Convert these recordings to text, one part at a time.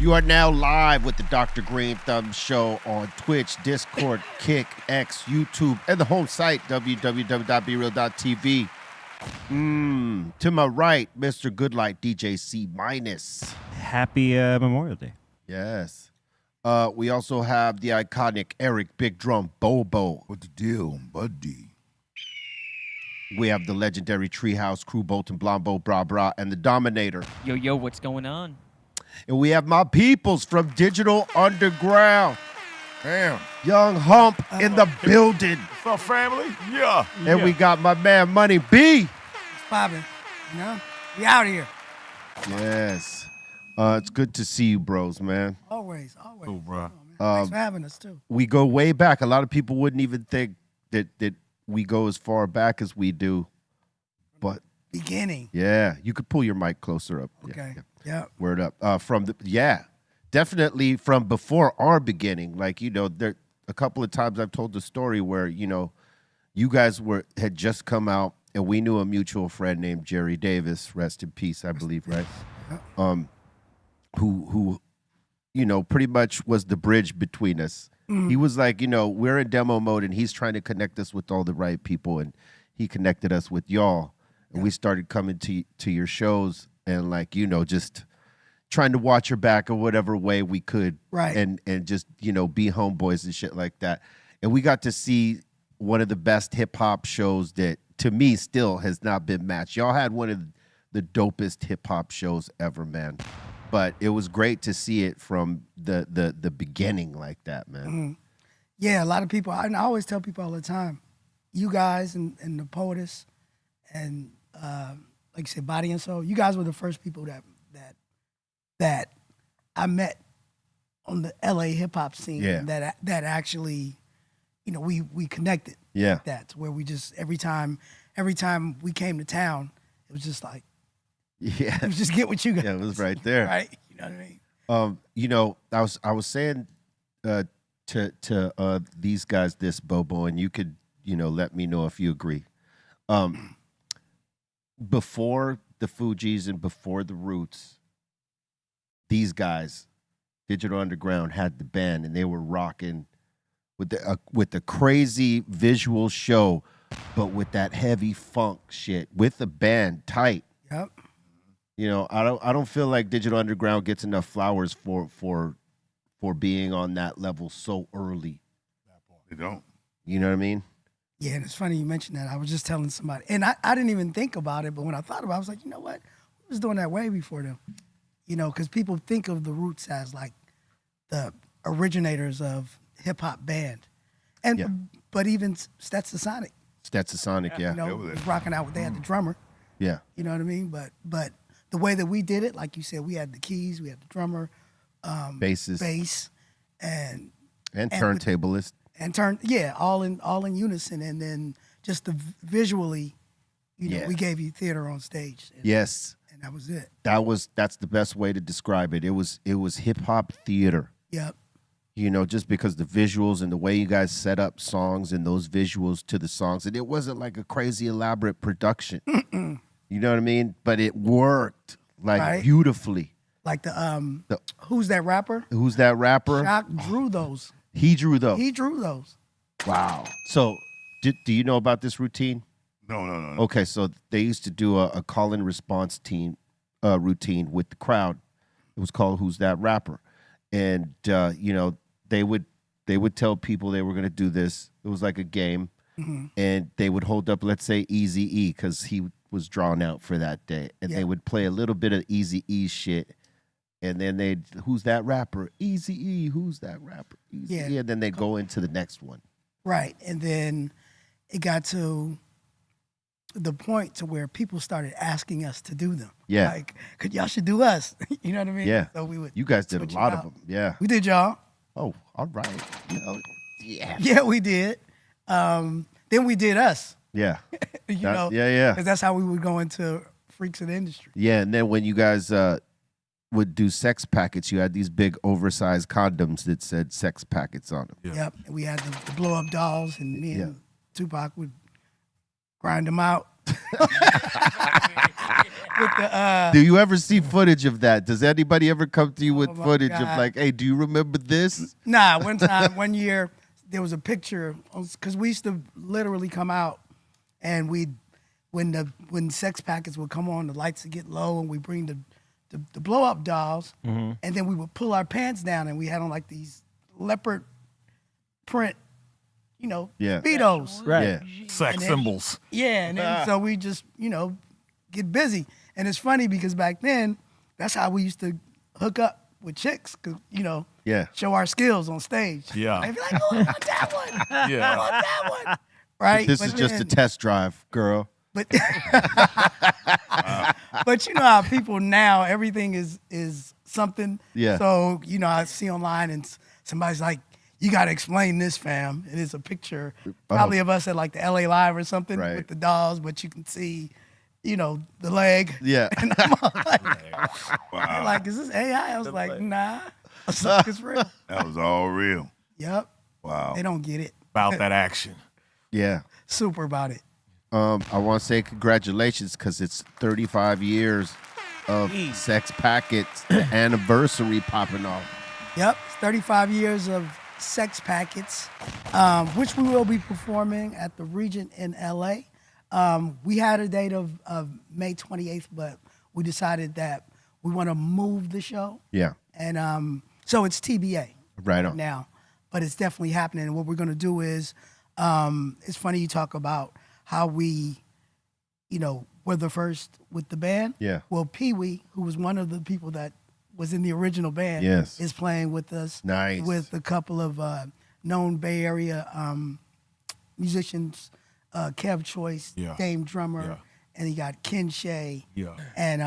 You are now live with the Dr. Greenthumb Show on Twitch, Discord, Kick, X, YouTube, and the home site, www.brealtv. To my right, Mr. Goodlight, DJ C minus. Happy Memorial Day. Yes. We also have the iconic Eric Big Drum Bobo. What the deal, buddy? We have the legendary Treehouse Crew, Bolton Blombo, Bra Bra, and the Dominator. Yo, what's going on? And we have my peoples from Digital Underground. Damn. Young Hump in the building. What's up, family? Yeah. And we got my man Money B. It's popping. You know? We out here. Yes. It's good to see you, bros, man. Always. Cool, bro. Thanks for having us, too. We go way back. A lot of people wouldn't even think that we go as far back as we do. But Beginning. yeah, you could pull your mic closer up. Okay. Yeah. Yeah. Word up. Definitely from before our beginning. Like, you know, there a couple of times I've told the story where, you know, you guys had just come out and we knew a mutual friend named Jerry Davis, rest in peace, I believe, right? Who you know, pretty much was the bridge between us. He was like, you know, we're in demo mode and he's trying to connect us with all the right people, and he connected us with y'all. And we started coming to your shows and, like, you know, just trying to watch your back in whatever way we could. Right. And just, you know, be homeboys and shit like that. And we got to see one of the best hip hop shows that, to me, still has not been matched. Y'all had one of the dopest hip hop shows ever, man. But it was great to see it from the beginning like that, man. Yeah, a lot of people, I always tell people all the time, you guys and the POTUS and, like you said, Body and Soul, you guys were the first people that I met on the LA hip hop scene. Yeah. That actually, you know, we connected. Yeah. Like that, to where we just every time we came to town, it was just like, Yeah. it was just get what you guys. Yeah, it was right there. Right? You know what I mean? You know, I was saying to these guys this, Bobo, and you could, you know, let me know if you agree. Before the Fugees and before the Roots, these guys, Digital Underground, had the band and they were rocking with the crazy visual show, but with that heavy funk shit, with the band tight. Yep. You know, I don't feel like Digital Underground gets enough flowers for being on that level so early. They don't. You know what I mean? Yeah, and it's funny you mentioned that. I was just telling somebody, and I didn't even think about it, but when I thought about it, I was like, you know what? We was doing that way before them. You know, because people think of the Roots as like the originators of hip hop band, and but even Stetsasonic. Stetsasonic, yeah. You know, was rocking out. They had the drummer. Yeah. You know what I mean? But the way that we did it, like you said, we had the keys, we had the drummer, bass, and turntablist. all in unison, and then just visually, you know, we gave you theater on stage. And, Yes. and that was it. That's the best way to describe it. It was hip hop theater. Yep. You know, just because the visuals and the way you guys set up songs and those visuals to the songs, and it wasn't like a crazy elaborate production. You know what I mean? But it worked like beautifully. Like the Who's That Rapper? Who's That Rapper? Shock drew those. He drew those. He drew those. Wow. So, do you know about this routine? No. Okay, so they used to do a call and response routine with the crowd. It was called Who's That Rapper? And you know, they would tell people they were going to do this. It was like a game. And they would hold up, let's say, Eazy-E, because he was drawn out for that day. And they would play a little bit of Eazy-E shit. And then who's that rapper? Eazy-E, who's that rapper? Eazy-E. Yeah. And then they go into the next one. Right. And then it got to the point to where people started asking us to do them. Yeah. Like, y'all should do us. You know what I mean? Yeah. So we would. You guys did a switch lot it of out. them. Yeah. We did, y'all. Oh, all right. You know, yeah. Yeah, we did. Then we did us. Yeah. You know? Yeah. Because that's how we would go into Freaks of the Industry. Yeah, and then when you guys would do sex packets, you had these big oversized condoms that said sex packets on them. Yep. And we had the blow up dolls, and me and Tupac would grind them out. the Do you ever see footage of that? Does anybody ever come to you with my footage of God. like, hey, do you remember this? Nah, one year, there was a picture, because we used to literally come out and when Sex Packets would come on, the lights would get low and we bring the blow up dolls, and then we would pull our pants down and we had on like these leopard print, Yeah. Speedos. Right. Yeah. Sex And then- symbols. Yeah, and then so we just, get busy. And it's funny because back then, that's how we used to hook up with chicks, because, Yeah. show our skills on stage. Yeah. They'd be like, oh, I want that one. I Yeah. want that one. Right? This But is just a then- test drive, girl. But but you know how people now, everything is something. Yeah. So, I see online and somebody's like, you got to explain this, fam. It is a picture probably of us at like the LA Live or something Right. with the dolls, but you can see, the leg. Yeah. And I'm all like, like, is this AI? I was like, nah. I was like, it's real. That was all real. Yep. Wow. They don't get it. About that action. Yeah. Super about it. I want to say congratulations because it's 35 years of Sex Packets anniversary popping off. Yep, it's 35 years of Sex Packets, which we will be performing at the Regent in LA. We had a date of May 28th, but we decided that we want to move the show. Yeah. And so it's TBA Right on. now, but it's definitely happening. And what we're going to do is, it's funny you talk about how we, were the first with the band. Yeah. Well, Pee Wee, who was one of the people that was in the original band, Yes. is playing with us. Nice. With a couple of known Bay Area musicians, Kev Choice, Yeah. Dame Drummer, Yeah. and you got Ken Shea. Yeah. And,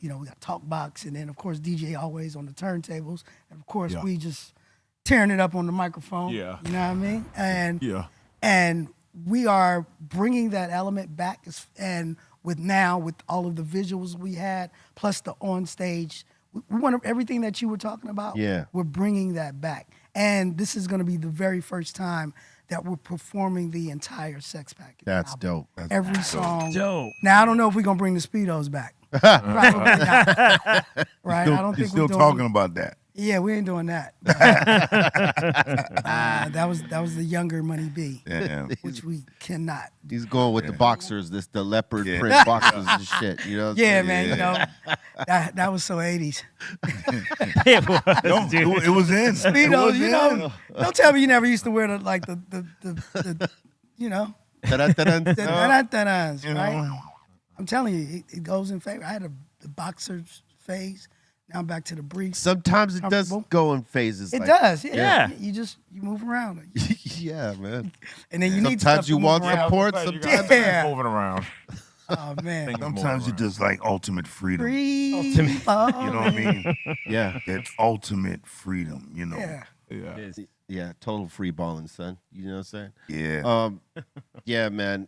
we got Talkbox, and then, of course, DJ Always on the turntables. And, of course, Yeah. we just tearing it up on the microphone. Yeah. You know what I mean? And Yeah. and we are bringing that element back, and with all of the visuals we had, plus the on stage, we want everything that you were talking about. Yeah. We're bringing that back. And this is going to be the very first time that we're performing the entire Sex Package That's album. dope. Every song. Dope. Now, I don't know if we're going to bring the Speedos back. Probably not. Right? I don't You're think still we're doing talking about that. Yeah, we ain't doing that. That was the younger Money B, Yeah. which we cannot. He's going with the boxers, the leopard Yeah. print boxers and shit. You know what I'm Yeah, saying? man. That was so 80s. It was, No, dude. it was in. It Speedos, was you in. know. Don't tell me you never used to wear the da-da-da-das, You know. right? I'm telling you, it goes in favor. I had the boxer's phase. Now I'm back to the briefs. Sometimes it does Comfortable. go in phases. It like, does, yeah. Yeah. You move around, Yeah, man. and then you need Sometimes stuff you to move want around. support. You got Sometimes Yeah. things moving around. Oh man, Things Sometimes you Oh, just like ultimate freedom. free. You know what I mean? Yeah. That ultimate freedom, you know? Yeah. Yeah. Yeah, total free balling, son. You know what I'm saying? Yeah. Yeah, man.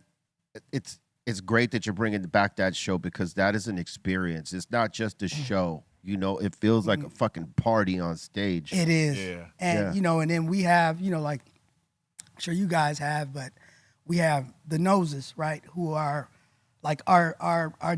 It's great that you're bringing back that show because that is an experience. It's not just a show. It feels like a fucking party on stage. It is. Yeah. And Yeah. and then we have, like I'm sure you guys have, but we have the noses, right, who are like our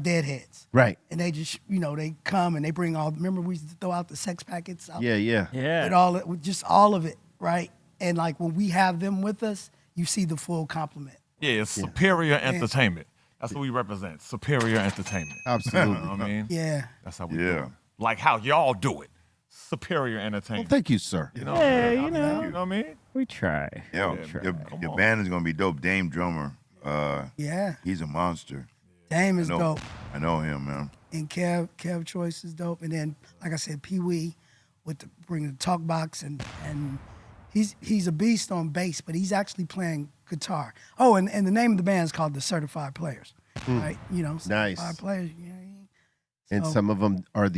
deadheads. Right. And they just, they come and they bring remember we used to throw out the Sex Packets out Yeah, yeah. Yeah. with just all of it, right? And like when we have them with us, you see the full complement. Yeah, it's superior entertainment. That's what we represent. Superior entertainment. Absolutely. You know what I mean? Yeah. That's how we do it. Like how y'all do it. Superior Well, entertainment. thank you, sir. You know, Yeah, you know what I mean? We try. Yeah, Your band is gonna be dope. Dame Drummer, Yeah. he's a monster. Dame is I know, dope. I know him, man. And Kev Choice is dope. And then, like I said, Pee Wee with bringing the talk box, and he's a beast on bass, but he's actually playing guitar. Oh, and the name of the band is called the Certified Players, right? Certified Nice. Players. And So- some of them are from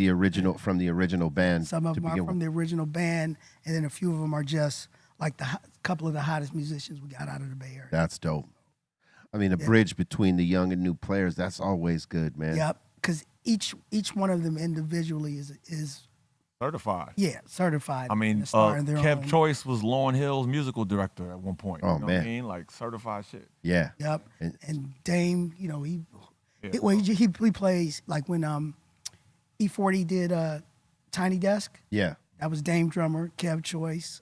the original band. Some of to them are begin from with. the original band, and then a few of them are just like the couple of the hottest musicians we got out of the Bay Area. That's dope. I mean, a bridge between the young and new players, that's always good, man. Yep, because each one of them individually is Certified. certified. I mean, and a star in their Kev own. Choice was Lauryn Hill's musical director at one point. Oh, you know man. what I mean? Like certified shit. Yeah. Yep, and Dame, He plays like when E40 did Tiny Desk. Yeah. That was Dame Drummer, Kev Choice,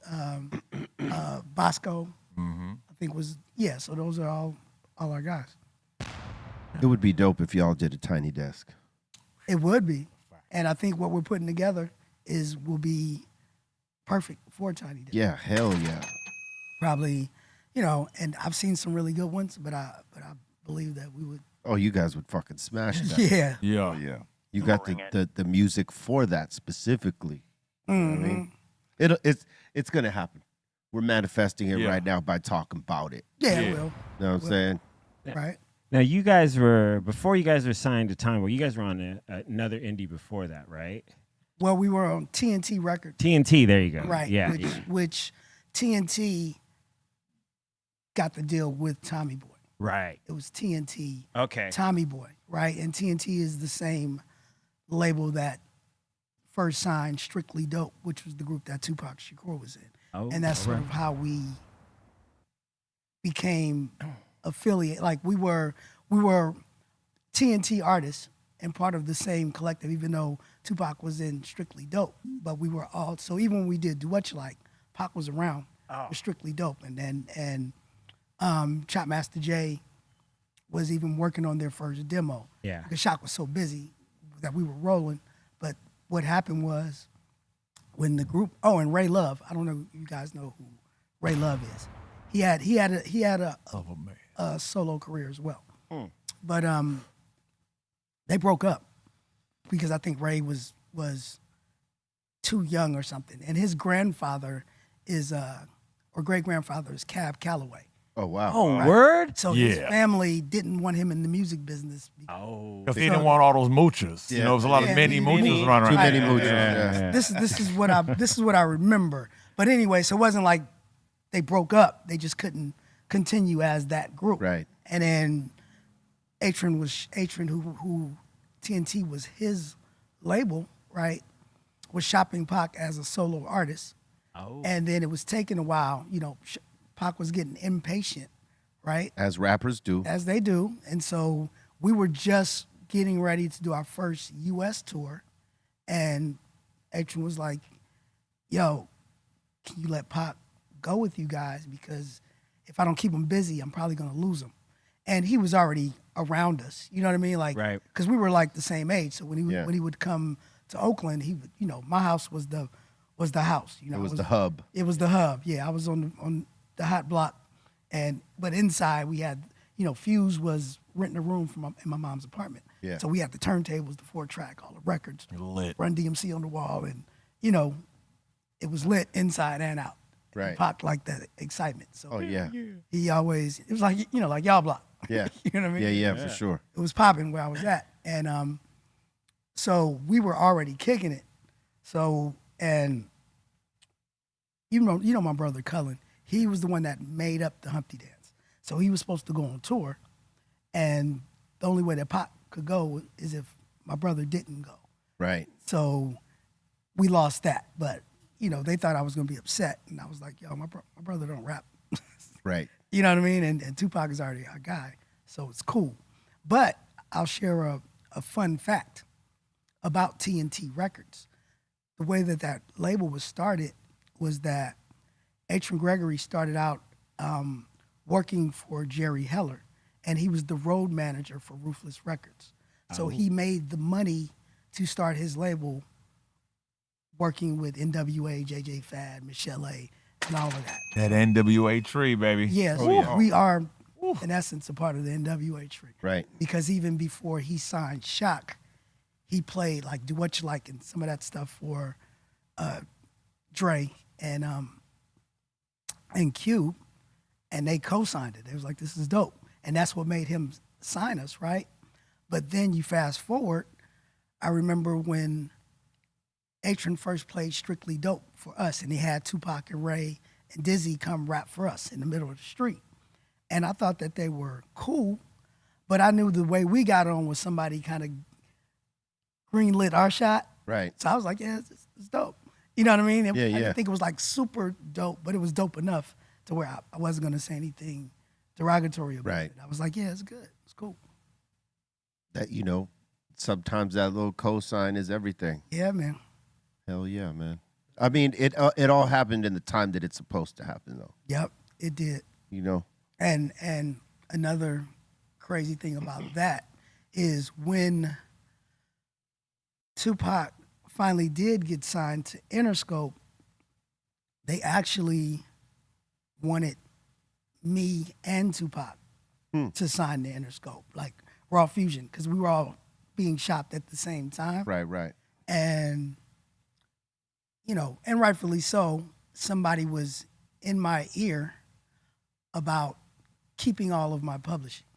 Bosco. Mm-hmm. I think was So those are all our guys. It would be dope if y'all did a Tiny Desk. It would be, and I think what we're putting together will be perfect for Tiny Desk. Yeah, hell yeah. Probably, and I've seen some really good ones, but I believe that we would. Oh, you guys would fucking smash that. Yeah. Yeah. Yeah. You got the music for that specifically. You know what I mean? It's gonna happen. We're manifesting it right now by talking about it. Yeah, Yeah. it will. You know what I'm saying? Right. Now, before you guys were signed to Time Warp, you guys were on another indie before that, right? Well, we were on TNT Records. TNT, there you go. Right. Yeah. Which TNT got the deal with Tommy Boy. Right. It was TNT, Okay. Tommy Boy, right? And TNT is the same label that first signed Strictly Dope, which was the group that Tupac Shakur was in. Oh, And that's sort of how we became affiliate. Like we were TNT artists and part of the same collective, even though Tupac was in Strictly Dope. But we were all, so even when we did Do What You Like, Pac was around with Strictly Dope. And Chop Master J was even working on their first demo. Yeah. Because Shock was so busy that we were rolling. But what happened was when the group, and Ray Love, I don't know if you guys know who Ray Love is. He had a solo career as well. But they broke up because I think Ray was too young or something. And his grandfather is or great grandfather is Cab Calloway. Oh wow. Oh, word? So his family didn't want him in the music business. Oh. Because he didn't want all those moochers. You know, there was a lot of many moochers running Too around. many moochers. Yeah. This is what I remember. But anyway, so it wasn't like they broke up. They just couldn't continue as that group. Right. And then Atron, who TNT was his label, right, was shopping Pac as a solo artist. Oh. And then it was taking a while. Pac was getting impatient, right? As rappers do. As they do. And so we were just getting ready to do our first U.S. tour. And Atron was like, yo, can you let Pac go with you guys? Because if I don't keep him busy, I'm probably going to lose him. And he was already around us. You know what I mean? Like, right. Because we were like the same age. So when Yeah. he would come to Oakland, he would, my house was the house. It was the hub. It was the hub. Yeah, I was on the hot block, but inside we had, Fuse was renting a room in my mom's apartment. Yeah. So we had the turntables, the 4-track, all the records, Lit. Run DMC on the wall, and it was lit inside and out. Right. Pac liked that excitement. So Oh yeah. he always, it was like like y'all block. Yeah. You know what I mean? Yeah, for sure. It was popping where I was at, and so we were already kicking it. So and you know my brother Cullen, he was the one that made up the Humpty Dance. So he was supposed to go on tour, and the only way that Pac could go is if my brother didn't go. Right. So we lost that, but they thought I was gonna be upset, and I was like, yo, my brother don't rap. Right. You know what I mean? And Tupac is already our guy, so it's cool. But I'll share a fun fact about TNT Records. The way that label was started was that Atron Gregory started out working for Jerry Heller, and he was the road manager for Ruthless Records. So he made the money to start his label working with NWA, JJ Fad, Michelle A., and all of that. That NWA tree, baby. Yes, yeah. we are, in essence, a part of the NWA tree. Right. Because even before he signed Shock, he played like Do What You Like and some of that stuff for Dre and Cube, and they co-signed it. They was like, this is dope. And that's what made him sign us, right? But then you fast forward, I remember when Atron first played Strictly Dope for us, and he had Tupac and Ray and Dizzy come rap for us in the middle of the street. And I thought that they were cool, but I knew the way we got on was somebody kind of greenlit our shot. Right. So I was like, yeah, it's dope. You know what I mean? I Yeah. didn't think it was like super dope, but it was dope enough to where I wasn't going to say anything derogatory about Right. it. I was like, yeah, it's good. It's cool. that, sometimes that little cosign is everything. Yeah, man. Hell yeah, man. I mean, it all happened in the time that it's supposed to happen, though. Yep, it did. And another crazy thing about that is when Tupac finally did get signed to Interscope, they actually wanted me and Tupac to sign to Interscope, like Raw Fusion, because we were all being shopped at the same time. Right. And, and rightfully so, somebody was in my ear about keeping all of my publishing.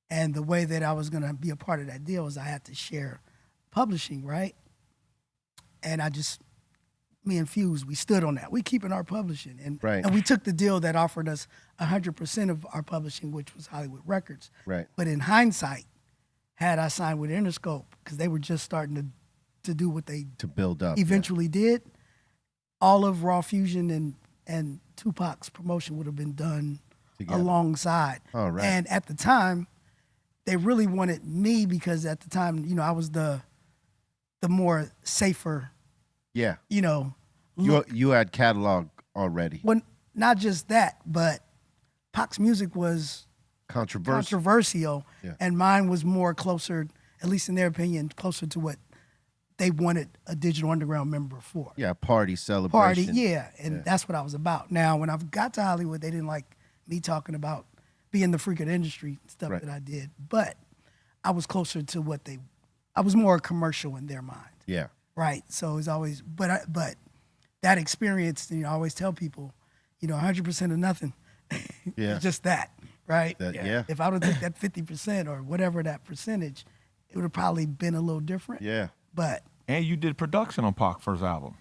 And the way that I was going to be a part of that deal was I had to share publishing, right? And me and Fuse, we stood on that. We keeping our publishing. And we took the deal that offered us 100% of our publishing, which was Hollywood Records. Right. But in hindsight, had I signed with Interscope, because they were just starting to do what they To build up. eventually did, all of Raw Fusion and Tupac's promotion would have been done Together. Alongside. Oh, right. And at the time, they really wanted me because at the time, I was the more safer, Yeah. look. You had catalog already. Well, not just that, but Pac's music was Controversial. Yeah. and mine was more closer, at least in their opinion, closer to what they wanted a Digital Underground member for. Yeah, party celebration. And that's what I was about. Now, when I got to Hollywood, they didn't like me talking about being the freak of the industry stuff Right. that I did, but I was closer to I was more commercial in their mind. Yeah. Right. So it's always, but that experience, I always tell people, 100% of nothing. Yeah. It's just that, right? Yeah. If I would have took that 50% or whatever that percentage, it would have probably been a little different. Yeah. But And you did production on Pac's first album.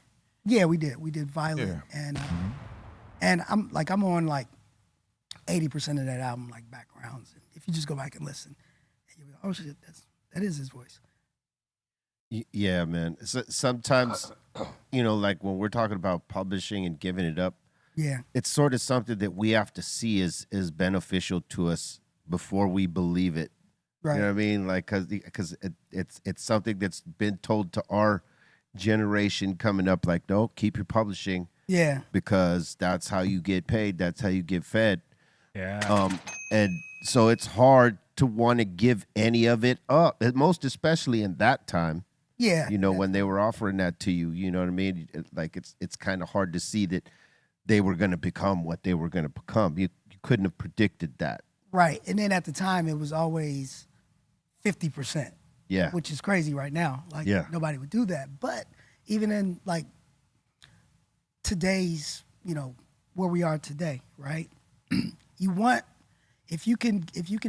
yeah, we did. We did Violent, and I'm on like 80% of that album, like backgrounds. And if you just go back and listen, you'll be like, oh shit, that is his voice. Yeah, man. So, sometimes, like when we're talking about publishing and giving it up, Yeah. it's sort of something that we have to see is beneficial to us before we believe it. Right. You know what I mean? Like, because it's something that's been told to our generation coming up. Like, no, keep your publishing Yeah. because that's how you get paid. That's how you get fed. Yeah. And so it's hard to want to give any of it up, most especially in that time. Yeah. When they were offering that to you, you know what I mean? Like it's kind of hard to see that they were going to become what they were going to become. You couldn't have predicted that. Right. And then at the time, it was always 50%. Yeah. Which is crazy right now. Like, Yeah. nobody would do that. But even in, like, today's, where we are today, right? You want, if you can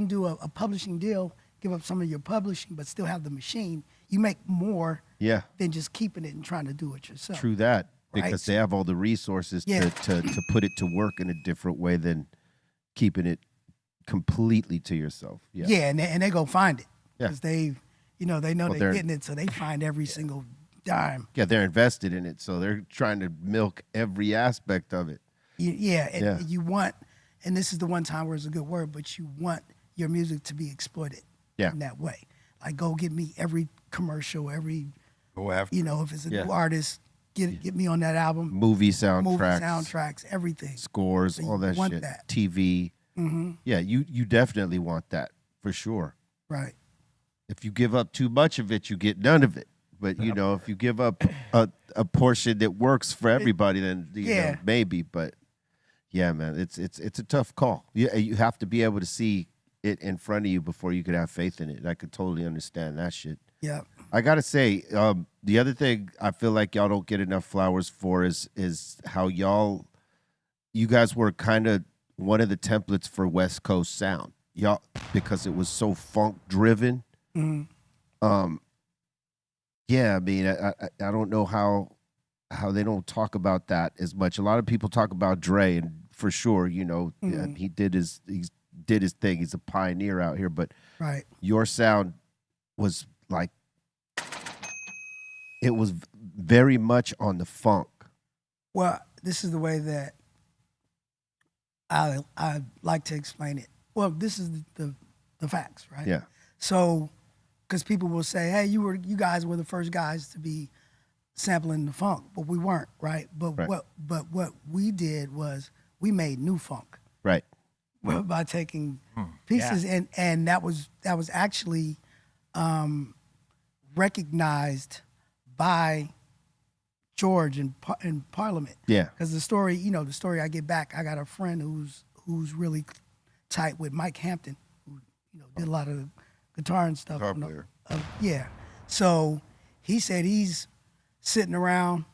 do a publishing deal, give up some of your publishing, but still have the machine, you make more Yeah. than just keeping it and trying to do it yourself. True that. Right. Because they have all the resources Yeah. to put it to work in a different way than keeping it completely to yourself. Yeah. Yeah, and they go find it. Yeah. Because they know Well, they're getting it, so they find every single dime. Yeah, they're invested in it, so they're trying to milk every aspect of it. And you want, and this is the one time where it's a good word, but you want your music to be exploited in that way. Like, go get me every commercial, every, Go after. if it's a new artist, get me on that album. Movie soundtracks, Soundtracks, everything. scores, So you all that want shit. that. TV. Mm-hmm. Yeah, you definitely want that for sure. Right. If you give up too much of it, you get none of it. But if you give up a portion that works for everybody, then maybe. But yeah, man, it's a tough call. You have to be able to see it in front of you before you could have faith in it. I could totally understand that shit. Yeah. I gotta say, the other thing I feel like y'all don't get enough flowers for is how you guys were kind of one of the templates for West Coast sound. Y'all, because it was so funk driven. Mm-hmm. Yeah, I mean, I don't know how they don't talk about that as much. A lot of people talk about Dre, and for sure, he did his thing. He's a pioneer out here, but Right. your sound was like, it was very much on the funk. Well, this is the way that I like to explain it. Well, this is the facts, right? Yeah. So because people will say, hey, you guys were the first guys to be sampling the funk, but we weren't, right? But what we did was we made new funk. Right. By taking pieces, and that was actually recognized by George in Parliament. Yeah. Because the story I get back, I got a friend who's really tight with Mike Hampton, who did a lot of guitar and stuff. Guitar player. Yeah. So he said he's sitting around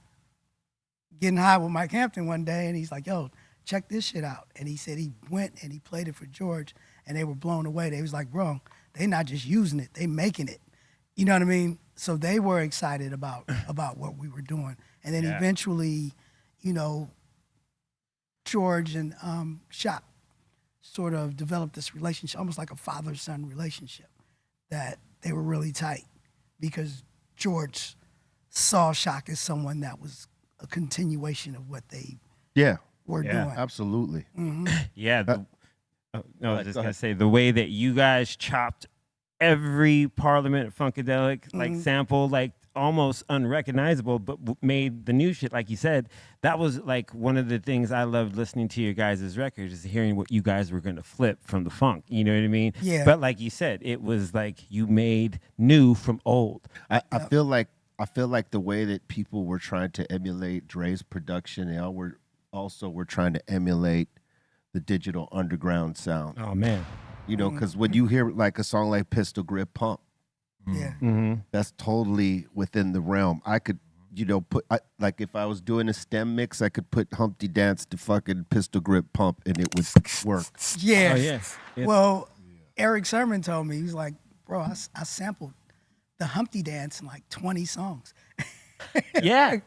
getting high with Mike Hampton one day, and he's like, yo, check this shit out. And he said he went and he played it for George, and they were blown away. They was like, bro, they not just using it, they making it. You know what I mean? So they were excited about what we were doing. And then eventually, George and Shock sort of developed this relationship, almost like a father-son relationship, that they were really tight because George saw Shock as someone that was a continuation of what they were doing. Absolutely. Yeah. I was just going to say, the way that you guys chopped every Parliament Funkadelic sample, almost unrecognizable, but made the new shit, like you said, that was one of the things I loved listening to your guys' records, is hearing what you guys were going to flip from the funk. You know what I mean? Yeah. But like you said, it was like you made new from old. I feel like the way that people were trying to emulate Dre's production, they all were trying to emulate the digital underground sound. Oh man. Because when you hear a song like Pistol Grip Pump, that's totally within the realm. I could, put if I was doing a stem mix, I could put Humpty Dance to fucking Pistol Grip Pump and it would work. Yeah. Oh, yes. Well, Eric Sermon told me, he was like, bro, I sampled the Humpty Dance in 20 songs. Yeah.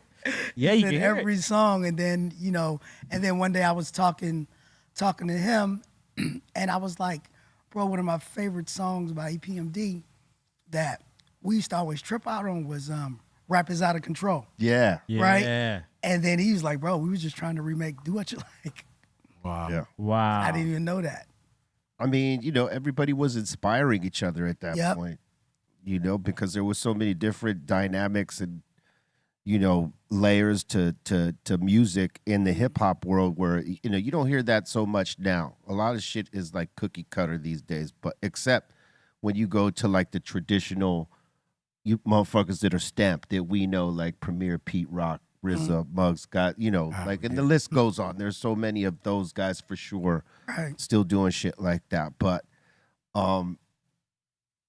Yeah, you in can hear every song. And then, and then one day I was talking to him and I was like, bro, one of my favorite songs by EPMD that we used to always trip out on was Rap Is Out of Control. Yeah. Right? Yeah. And then he was like, bro, we was just trying to remake Do What You Like. Wow. Yeah. Wow. I didn't even know that. I mean, everybody was inspiring each other at that point, because there was so many different dynamics and, layers to music in the hip hop world where, you don't hear that so much now. A lot of shit is like cookie cutter these days, but except when you go to the traditional you motherfuckers that are stamped that we know, like Premier, Pete Rock, RZA, Muggs, Scott, and the list goes on. There's so many of those guys for sure still doing shit like that. But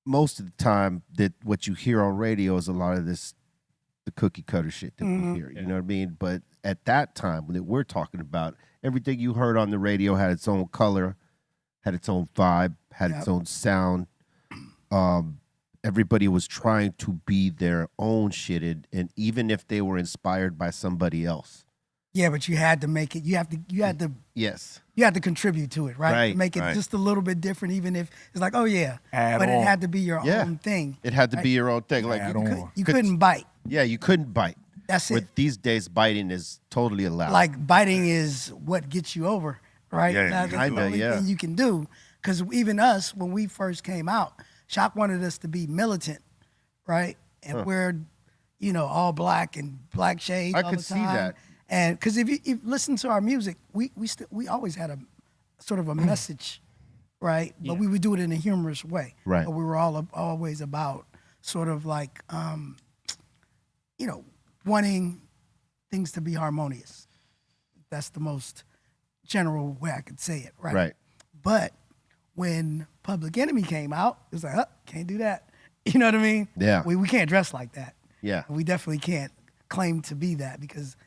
most of the time that what you hear on radio is a lot of the cookie cutter shit that we hear. You know what I mean? But at that time that we're talking about, everything you heard on the radio had its own color, had its own vibe, had its own sound. Everybody was trying to be their own shit, and even if they were inspired by somebody else. Yeah, but you had to make it. You had to. Yes. You had to contribute to it, right? Right, Make it just a little bit different, even if it's like, oh yeah, Add but on. it had to be your own thing. It had to be your own thing. Like Add you, on. You couldn't bite. yeah, you couldn't bite. That's With it. these days, biting is totally allowed. Like biting is what gets you over, right? Yeah, That's the kinda, only thing you can do. Because even us, when we first came out, Shock wanted us to be militant, right? And we're, all black and black shades I all could the see time. that. And because if you listen to our music, we always had a sort of a message, right? But we would do it in a humorous way. Right. But we were always about sort of like, wanting things to be harmonious. That's the most general way I could say it, right? Right. But when Public Enemy came out, it was like, can't do that. You know what I mean? Yeah. We can't dress like that. Yeah. We definitely can't claim to be that because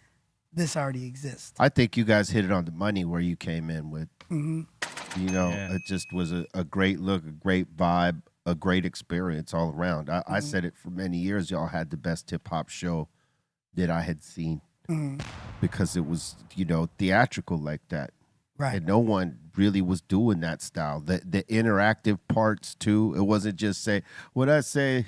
this already exists. I think you guys hit it on the money where you came in with. It just was a great look, a great vibe, a great experience all around. I said it for many years. Y'all had the best hip hop show that I had seen because it was, theatrical like that. Right. And no one really was doing that style. The interactive parts too. It wasn't just say, what I say,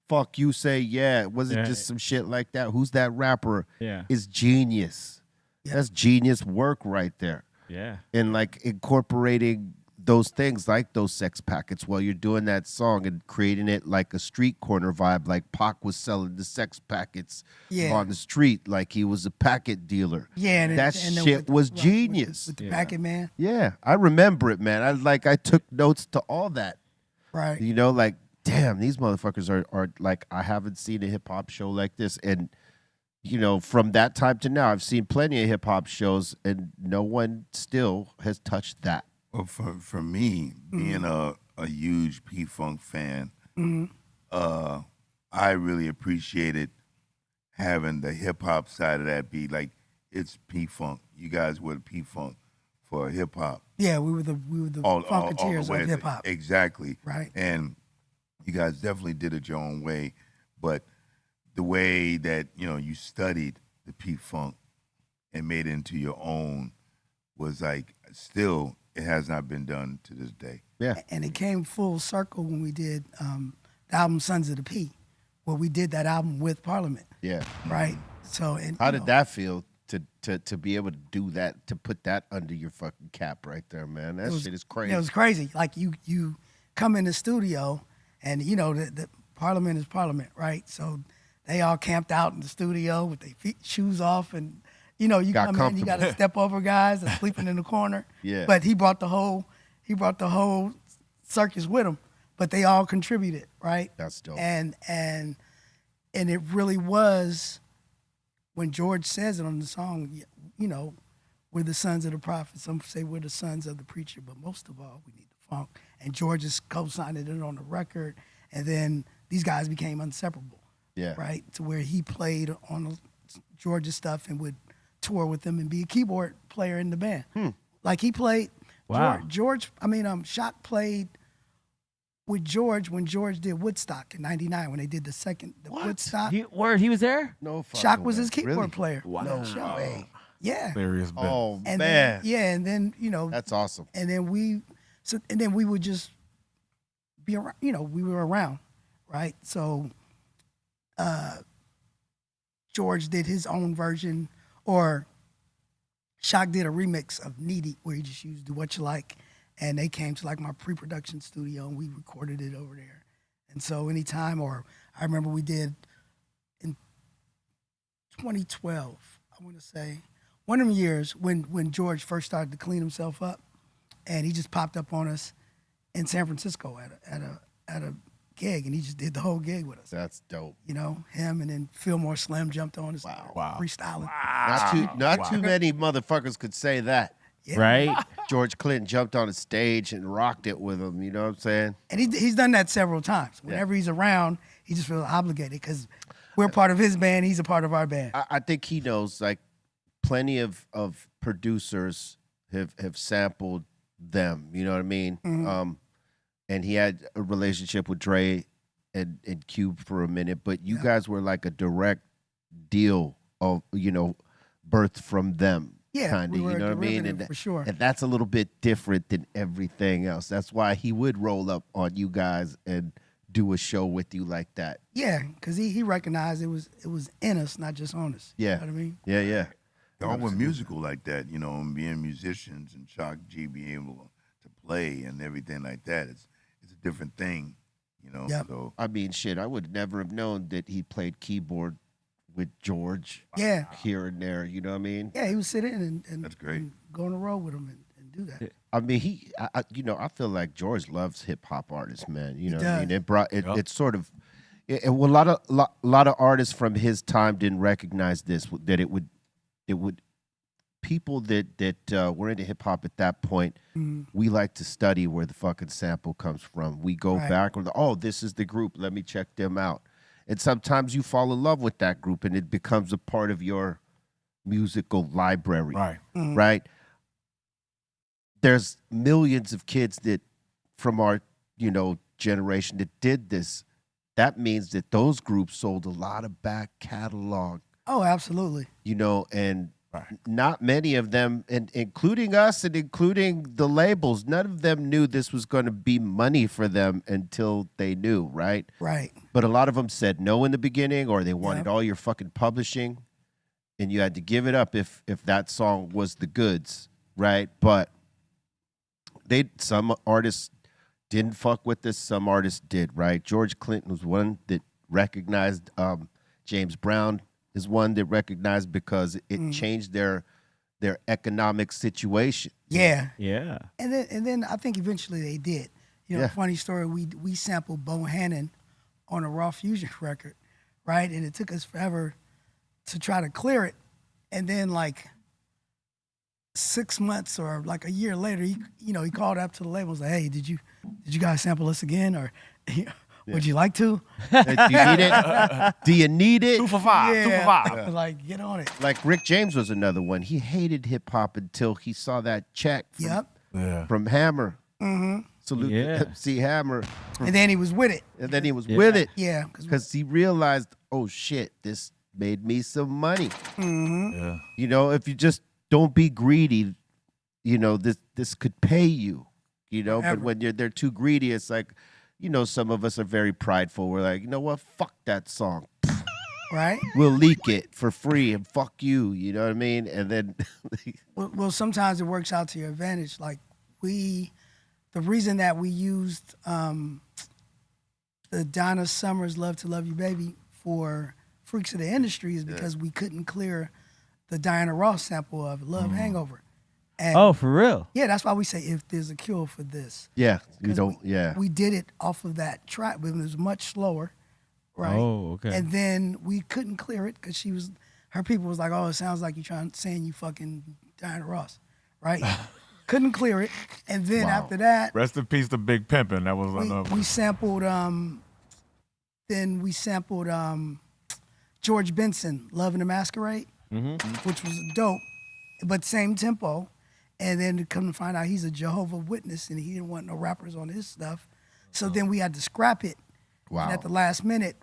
fuck you say, yeah. It wasn't just some shit like that. Who's that rapper? Yeah. Is genius. Yeah. That's genius work right there. Yeah. And incorporating those things like those sex packets while you're doing that song and creating it like a street corner vibe, like Pac was selling the sex packets on the street like he was a packet dealer. Yeah, that shit was genius. With the packet man. Yeah, I remember it, man. I took notes to all that. Right. You know, like, damn, these motherfuckers are like, I haven't seen a hip hop show like this. And, you know, from that time to now, I've seen plenty of hip hop shows and no one still has touched that. Well, for me, being a huge P-Funk fan, I really appreciated having the hip-hop side of that beat. Like, it's P-Funk. You guys were the P-Funk for hip-hop. Yeah, we were the Funketeers of hip-hop. Exactly. Right. And you guys definitely did it your own way. But the way that, you know, you studied the P-Funk and made it into your own was like, still, it has not been done to this day. Yeah. And it came full circle when we did the album Sons of the P, where we did that album with Parliament. Yeah. Right. So and how did that feel to be able to do that, to put that under your fucking cap right there, man? That shit is crazy. It was crazy. Like you come in the studio and you know the Parliament is Parliament, right? So they all camped out in the studio with their shoes off and you know, you come in, you got to step over guys that's sleeping in the corner. Yeah. But he brought the whole circus with him. But they all contributed, right? That's dope. And it really was when George says it on the song. You know, we're the sons of the prophet. Some say we're the sons of the preacher, but most of all, we need the funk. And George is co-signing it on the record. And then these guys became inseparable. Yeah. Right. To where he played on George's stuff and would tour with them and be a keyboard player in the band. Like he played Shock played with George when George did Woodstock in '99 when they did the Woodstock. He was there? No fucking Shock was his way. keyboard Really? player. Wow. No way. Yeah. Hilarious. Oh And man. then, and then, you know, That's awesome. and then we would just be around, you know, we were around, right? So George did his own version, or Shock did a remix of Needy where he just used Do What You Like, and they came to like my pre-production studio and we recorded it over there. And so anytime, or I remember we did in 2012, I want to say, one of them years when George first started to clean himself up, and he just popped up on us in San Francisco at a gig, and he just did the whole gig with us. That's dope. You know, him and then Fillmore Slim jumped on us, freestyling. Not too many motherfuckers could say that. Yeah. Right? George Clinton jumped on a stage and rocked it with him. You know what I'm saying? And he's done that several times. Whenever he's around, he just feels obligated because we're part of his band. He's a part of our band. I think he knows, like, plenty of producers have sampled them. You know what I mean? Mm-hmm. And he had a relationship with Dre and Cube for a minute, but you guys were like a direct deal of, you know, birthed from them. Yeah, kind of, we were you know a what I mean? derivative for sure. And that's a little bit different than everything else. That's why he would roll up on you guys and do a show with you like that. Yeah, because he recognized it was in us, not just on us. Yeah. You know what I mean? Yeah. Y'all were musical like that, you know, and being musicians and Shock G being able to play and everything like that. It's a different thing, you know. Yep. So I mean, shit, I would never have known that he played keyboard with George. Yeah. Here and there, you know what I mean? Yeah, he would sit in and That's great. and go on the road with him and do that. I mean, I feel like George loves hip hop artists, man. You know what I does. mean? It brought it. It's sort of, well, a lot of artists from his time didn't recognize this. That it would, people that were into hip hop at that point, we like to study where the fucking sample comes from. We go back and this is the group. Let me check them out. And sometimes you fall in love with that group, and it becomes a part of your musical library. Right. Right. There's millions of kids that from our, generation that did this. That means that those groups sold a lot of back catalog, Oh, absolutely. and not many of them, and including us and including the labels, none of them knew this was going to be money for them until they knew, right? Right. But a lot of them said no in the beginning, or they wanted all your fucking publishing, and you had to give it up if that song was the goods, right? But some artists didn't fuck with this, some artists did, right? George Clinton was one that recognized. James Brown is one that recognized because it changed their economic situation. Yeah. Yeah. And then I think eventually they did. You know, funny story, we sampled Bohannon on a Raw Fusion record, right? And it took us forever to try to clear it. And then like 6 months or like a year later, he called up to the label and was like, hey, did you guys sample us again? Or would you like to? Do you need it? Do you need it? 2 for 5. Yeah. 2 for 5. I was like, get on it. Like Rick James was another one. He hated hip hop until he saw that check from Hammer. Mm-hmm. Salute to MC Hammer. And then he was with it. And then he was with it. Yeah. Because he realized, oh shit, this made me some money. Mm-hmm. Yeah. You know, if you just don't be greedy, you know, this could pay you. You know, Forever. but when they're too greedy, it's like, you know, some of us are very prideful. We're like, you know what? Fuck that song. Right? We'll leak it for free and fuck you. You know what I mean? And then Well, sometimes it works out to your advantage. Like the reason that we used the Donna Summers "Love to Love You Baby" for Freaks of the Industry is because we couldn't clear the Diana Ross sample of "Love Hangover." And For real? yeah, that's why we say if there's a cure for this. yeah, you 'Cause don't. we did it off of that track, but it was much slower, right? Oh, okay. And then we couldn't clear it because her people was like, oh, it sounds like you're saying you fucking Diana Ross, right? Couldn't clear it, and then after that, Rest in peace to Big Pimpin'. That was another. we sampled. George Benson, "Love in the Masquerade," which was dope, but same tempo. And then to come to find out he's a Jehovah Witness and he didn't want no rappers on his stuff. So then we had to scrap it. Wow. And at the last minute,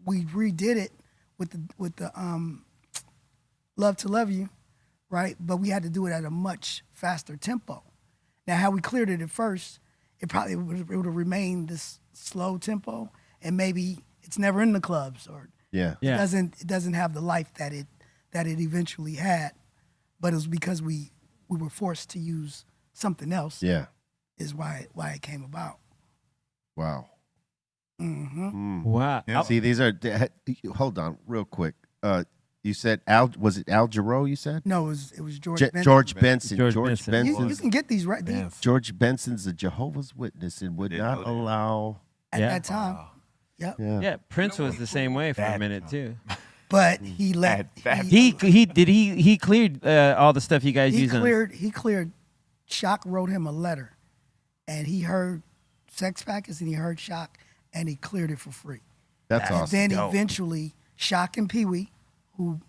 we redid it with the "Love to Love You," right? But we had to do it at a much faster tempo. Now, how we cleared it at first, it would have remained this slow tempo, and maybe it's never in the clubs or Yeah. it doesn't have the life that it eventually had. But it was because we were forced to use something else. Yeah. Is why it came about. Wow. Wow. Yeah. See, these are. Hold on, real quick. You said was it Al Jarreau? You said No, it was George Benson. George Benson. George George Benson. Benson. You can get these right Dance. George Benson's a Jehovah's Witness and would Didn't not know that. allow. at Yeah. that time. Yep. Yeah. Yeah, Prince was the same way for a That- minute too. But he let That- He cleared all the stuff you guys he used on. cleared. Shock wrote him a letter, and he heard Sex Packets and he heard Shock, and he cleared it for free. That's And awesome. then eventually, Shock and Pee Wee, who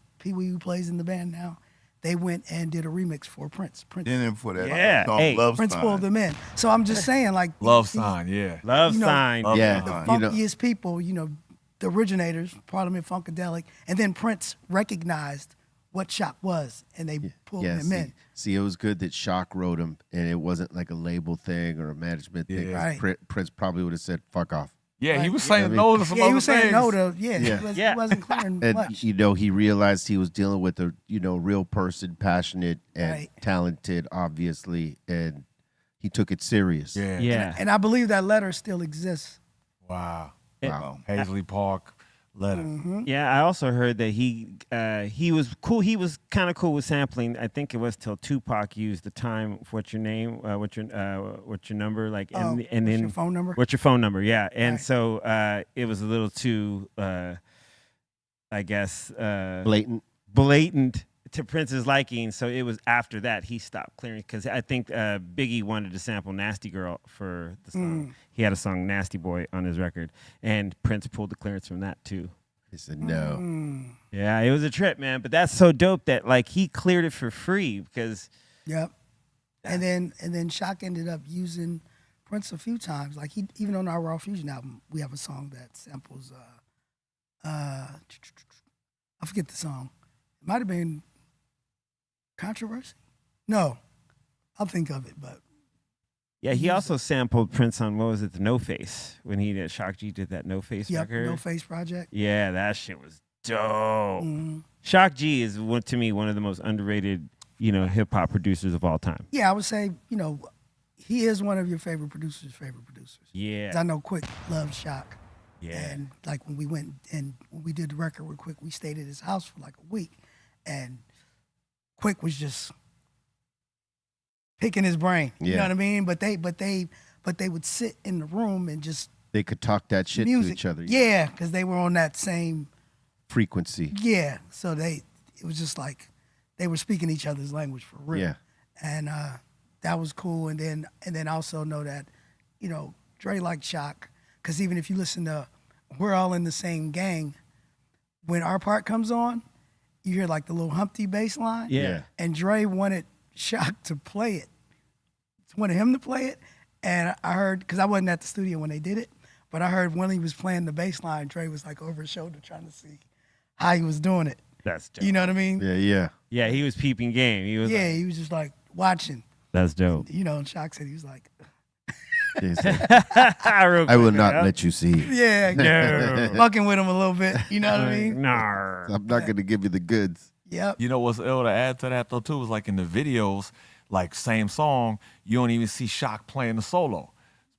plays in the band now, they went and did a remix for Prince. Then for that Yeah. song, Hey. Love Prince Sign. pulled them in. So I'm just saying, like Love these Sign, yeah. Love you know, sign. Love Yeah. Sign. You know, funkiest people, the originators, Parliament Funkadelic, and then Prince recognized what Shock was, and they pulled him in. See, it was good that Shock wrote him, and it wasn't like a label thing or a management thing. Yeah. Right. Prince probably would have said, "Fuck off." Yeah, he was Right. saying no to some Yeah, other he was saying things. no to, Yeah. He wasn't clearing And much. he realized he was dealing with a real person, passionate and Right. talented, obviously, and he took it serious. Yeah. Yeah. And I believe that letter still exists. Wow. Wow. Hazley Park letter. Yeah, I also heard that he was cool. He was kind of cool with sampling. I think it was till Tupac used the time. What's your name? What's your number? Like and What's then your phone number? What's your phone number? Yeah, and Right. so it was a little too, I guess, Blatant. to Prince's liking. So it was after that he stopped clearing because I think Biggie wanted to sample "Nasty Girl" for the song. He had a song "Nasty Boy" on his record, and Prince pulled the clearance from that too. He said no. Yeah, it was a trip, man. But that's so dope that like he cleared it for free because Yep. And then Shock ended up using Prince a few times. Like even on our Raw Fusion album, we have a song that samples I forget the song. It might have been Controversy. No. I'll think of it, but yeah, he also sampled Prince on what was it, the No Face when he did Shock G did that No Face yep, record. No Face Project. Yeah, that shit was dope. Mhm. Shock G is to me one of the most underrated hip hop producers of all time. Yeah, I would say, he is one of your favorite producers. Yeah. 'Cause I know Quick loves Shock. Yeah. And like when we went and when we did the record with Quick, we stayed at his house for like a week, and Quick was just picking his brain. You know what I mean? But they would sit in the room and just They could talk that shit music. to each other. Yeah, because they were on that same Frequency. Yeah, so it was just like they were speaking each other's language for real. Yeah. And that was cool. And then also know that, you know, Dre liked Shock, because even if you listen to We're All in the Same Gang, when our part comes on, you hear like the little Humpty bass line. Yeah. And Dre wanted Shock to play it. Wanted him to play it. And I heard, because I wasn't at the studio when they did it, but I heard when he was playing the bass line, Dre was like over his shoulder trying to see how he was doing it. That's dope. You know what I mean? Yeah. Yeah, he was peeping game. He was Yeah, he was just like watching. That's dope. You know, and Shock said he was like, They said, Real I will quick, not yeah. let you see. yeah, No. fucking with him a little bit. You know what I mean? Nah. I'm not going to give you the goods. Yep. You know what's ill to add to that though too is like in the videos, like same song, you don't even see Shock playing the solo.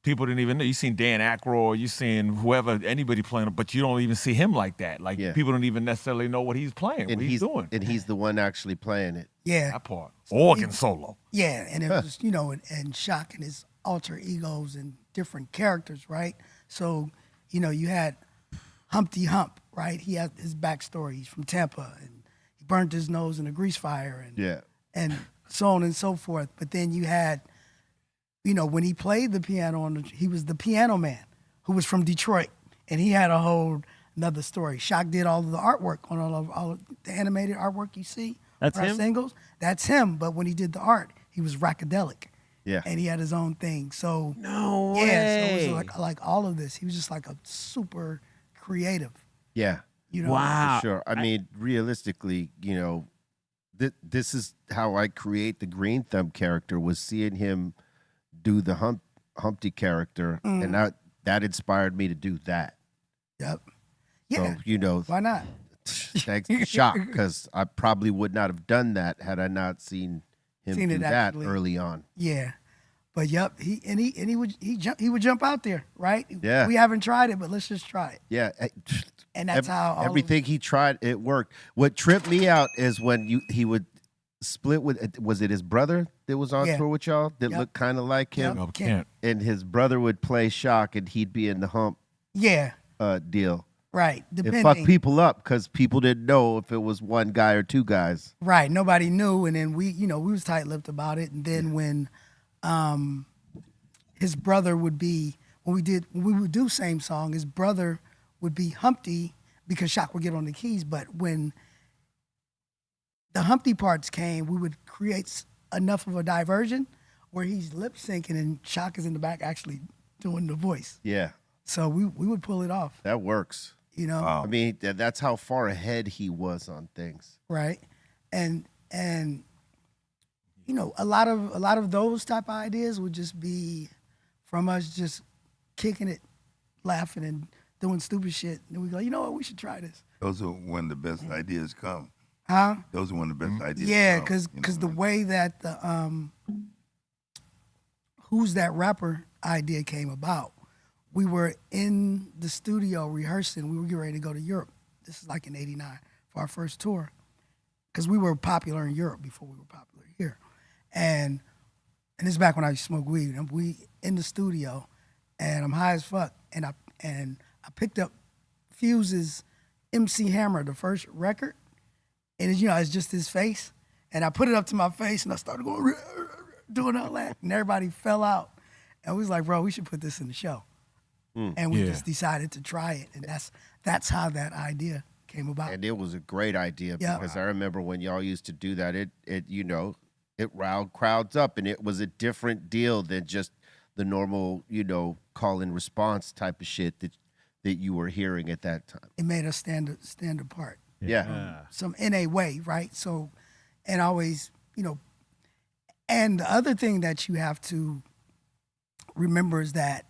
People didn't even know. You seen Dan Aykroyd, you seen whoever, anybody playing it, but you don't even see him like that. Like Yeah. people don't even necessarily know what he's playing, And what he's doing. And he's the one actually playing it. Yeah. That part. Organ solo. Yeah. And it was, you know, and Shock and his alter egos and different characters, right? So, you know, you had Humpty Hump, right? He had his backstory. He's from Tampa, and he burned his nose in a grease fire, and Yeah. and so on and so forth. But then you had, you know, when he played the piano, he was the piano man who was from Detroit, and he had a whole another story. Shock did all of the artwork on all of the animated artwork you see. That's on our him? singles. That's him. But when he did the art, he was rockadelic. Yeah. And he had his own thing. So No yeah, so way. it was like all of this. He was just like a super creative. Yeah. You know. Wow. For sure. I mean, realistically, you know, this is how I create the Greenthumb character, was seeing him do the Humpty character, and that inspired me to do that. Yep. Yeah. So, you know, Why not? thanks to Shock, because I probably would not have done that had I not seen him Seen do it that actually. early on. Yeah. But yep, he would jump out there, right? Yeah. We haven't tried it, but let's just try it. Yeah. And that's how all of- everything he tried, it worked. What tripped me out is when he would split with, was it his brother that was on Yeah. tour with y'all that Yep. looked kind of like him? Yep. No, can't. And his brother would play Shock, and he'd be in the Hump Yeah. deal. Right. It Depending. fucked people up because people didn't know if it was one guy or two guys. Right. Nobody knew, and then we was tight-lipped about it. And then when his brother would be, when we would do same song, his brother would be Humpty because Shock would get on the keys. But when the Humpty parts came, we would create enough of a diversion where he's lip syncing and Shock is in the back actually doing the voice. Yeah, So we would pull it off, that works. you know. I mean, that's how far ahead he was on things. Right. And you know, a lot of those type of ideas would just be from us just kicking it, laughing and doing stupid shit. And we go, you know what, we should try this. Those are when the best ideas come. Huh? Those are when the best ideas Yeah, come. because you the know? way that the Who's That Rapper idea came about, we were in the studio rehearsing. We were getting ready to go to Europe. This is like in '89 for our first tour, because we were popular in Europe before we were popular here. And this is back when I used to smoke weed. And we in the studio, and I'm high as fuck. And I picked up Fuse's MC Hammer, the first record, and it's, you know, it's just his face. And I put it up to my face, and I started going doing all that, and everybody fell out. And we was like, bro, we should put this in the show. And we Yeah. just decided to try it, and that's how that idea came about. And it was a great idea Yeah. because I remember when y'all used to do that, it you know, it riled crowds up, and it was a different deal than just the normal, you know, call and response type of shit that you were hearing at that time. It made us stand apart. Yeah. Some in a way, right? So, and always, you know, and the other thing that you have to remember is that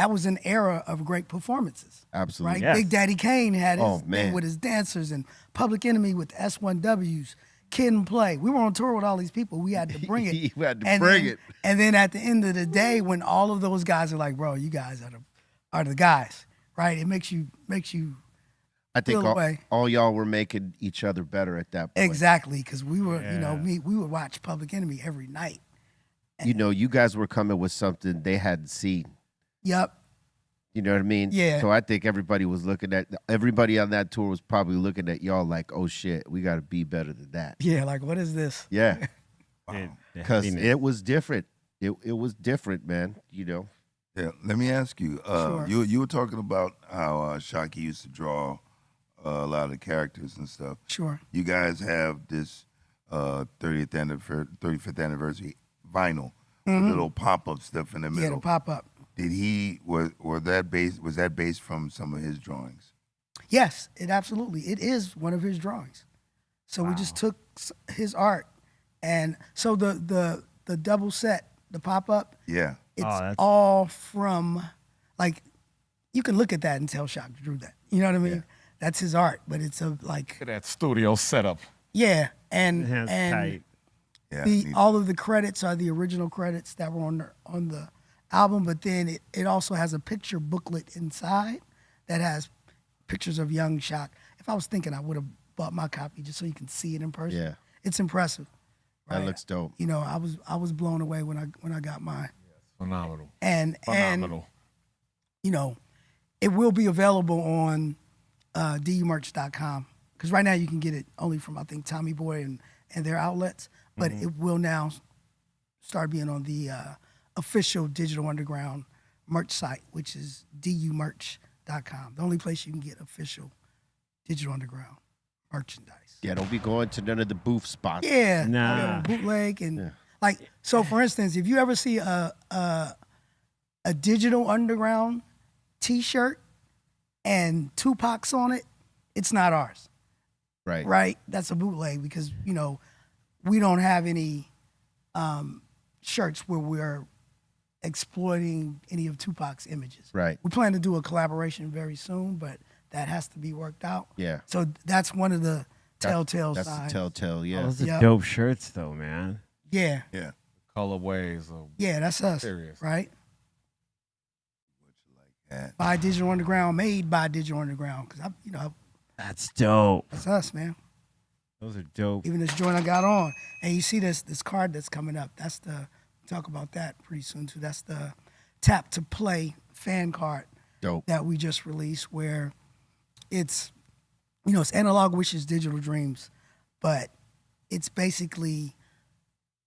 was an era of great performances, Absolutely. right? Yes. Big Daddy Kane had his Oh, thing man. with his dancers, and Public Enemy with the S1Ws, Kid and Play. We were on tour with all these people. We had to bring it. You had to bring it. And then at the end of the day, when all of those guys are like, bro, you guys are the guys, right? It makes you I think feel away. all y'all were making each other better at that point. Exactly, because we were, we would watch Public Enemy every night. You know, you guys were coming with something they hadn't seen. Yep. You know what I mean? Yeah. So I think everybody on that tour was probably looking at y'all like, oh shit, we got to be better than that. Yeah, like what is this? Yeah. Wow. Because it was different. It was different, man. You know. Yeah. Let me ask you. Sure. You were talking about how Shocky used to draw a lot of the characters and stuff. Sure. You guys have this 35th anniversary vinyl with little pop-up stuff in the middle. Yeah, the pop-up. Was that based from some of his drawings? Yes, it is one of his drawings. So we just took his art, and so the double set, the pop-up, Yeah. it's all from, like, you can look at that and tell Shock drew that. You know what I mean? Yeah. That's his art, but it's Look at that studio setup. yeah, and Tight. Yeah. all of the credits are the original credits that were on the album, but then it also has a picture booklet inside that has pictures of young Shock. If I was thinking, I would have bought my copy just so you can see it in person. Yeah. It's impressive. That right? looks dope. You know, I was blown away when I got mine. Phenomenal. And Phenomenal. you know, it will be available on dumerch.com, because right now you can get it only from, I think, Tommy Boy and their outlets, but it will now start being on the official Digital Underground merch site, which is dumerch.com. The only place you can get official Digital Underground merchandise. Yeah, don't be going to none of the booth spots. Yeah, Nah. bootleg and like, so for instance, if you ever see a Digital Underground T-shirt and Tupac's on it, it's not ours, Right. right? That's a bootleg, because you know we don't have any shirts where we're exploiting any of Tupac's images. Right. We plan to do a collaboration very soon, but that has to be worked out. Yeah. So that's one of the telltale That's signs. the telltale, yeah. Those are Yep. dope shirts, though, man. Yeah, Yeah. Colorways. yeah, that's us, Serious. right? Yeah. By Digital Underground, made by Digital Underground, because That's dope. that's us, man. Those are dope. Even this joint I got on, and you see this card that's coming up. That's the talk about that pretty soon too. That's the Tap to Play fan card Dope. that we just released, where it's it's Analog Wishes, Digital Dreams, but it's basically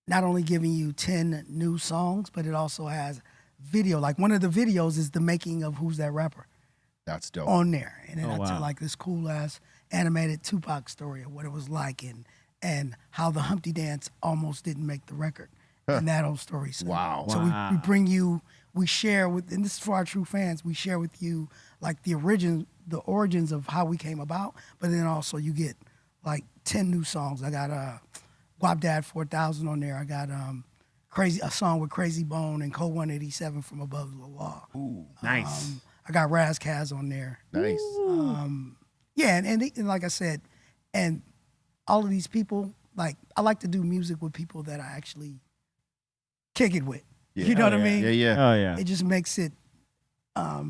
not only giving you 10 new songs, but it also has video. Like one of the videos is the making of Who's That Rapper That's dope. on there, and then Oh, I tell wow. like this cool ass animated Tupac story of what it was like, and how the Humpty Dance almost didn't make the record, and that whole story. So, Wow. So we bring you, we share with, and this is for our true fans, we share with you like the origins of how we came about, but then also you get like 10 new songs. I got Guap Dad 4000 on there. I got a song with Crazy Bone and Code 187 from Above the Law. Ooh, Nice. I got Raz Kaz on there. nice. Yeah, and like I said, and all of these people, like, I like to do music with people that I actually kick it with. Yeah. You know what I yeah. mean? Yeah, yeah. Oh, yeah. It just makes it a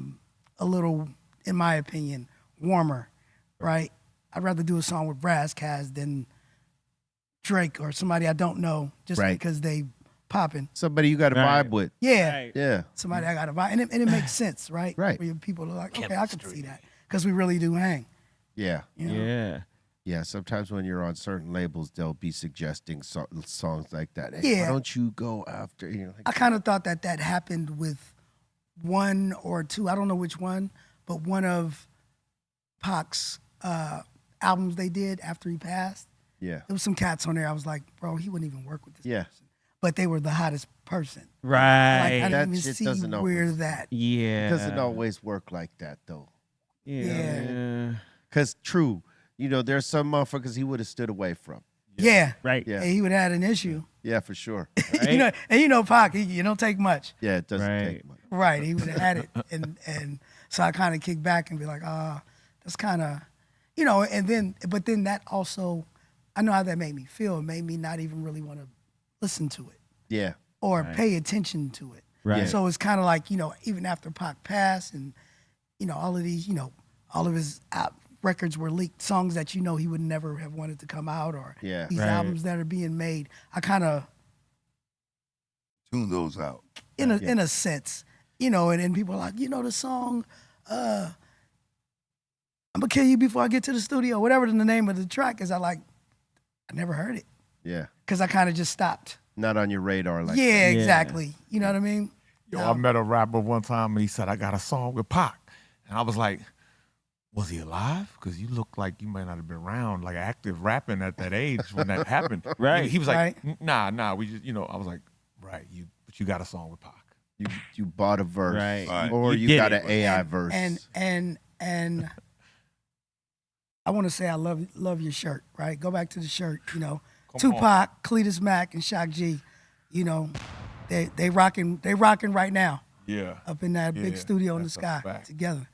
little, in my opinion, warmer, right? I'd rather do a song with Raz Kaz than Drake or somebody I don't know just Right. because they popping. Somebody you got to Right. vibe with. Yeah, Right. Yeah. somebody I got to buy. And it makes sense, right? Right. Where people are like, okay, I can see that because we really do hang. Yeah. You know? Yeah. Yeah, sometimes when you're on certain labels, they'll be suggesting songs like that. Hey, Yeah. why don't you go after? You know, I like, kind of thought that happened with one or two, I don't know which one, but one of Pac's albums they did after he passed. yeah, There was some cats on there. I was like, bro, he wouldn't even work with this yeah. person. But they were the hottest person. Like, Right. I That didn't even shit see doesn't where always- that. Yeah. It doesn't always work like that though. Yeah. Cause true, there's some motherfuckers he would have stood away from. Yeah. Right. Yeah. And he would have had an issue. Yeah, for sure. Right. And Pac, you don't take much. Yeah, it doesn't Right. take much. Right. He would have had it. And so I kind of kick back and be like, that's kind of, but then that also I know how that made me feel. It made me not even really want to listen to it Yeah. or pay attention to it. Right. So it's kind of like, even after Pac passed and, all of these, all of his records were leaked, songs that he would never have wanted to come out, or these albums that are being made. I kind of tune those out. In a sense, and people are like, the song, I'm gonna kill you before I get to the studio, whatever the name of the track is. I never heard it. Yeah. Because I kind of just stopped. Not on your radar like Yeah, exactly. You know what I mean? Yo, I met a rapper one time and he said, I got a song with Pac. And I was like, was he alive? Because you look like you might not have been around, like active rapping at that age when that happened. Right. He was like, nah, we just, I was like, right, but you got a song with Pac. You bought a verse. Right. Or you got an AI verse. And I want to say I love your shirt, right? Go back to the shirt, Tupac, Cletus Mack, and Shock G, they rocking right now. Yeah. Up in that big studio in the sky together.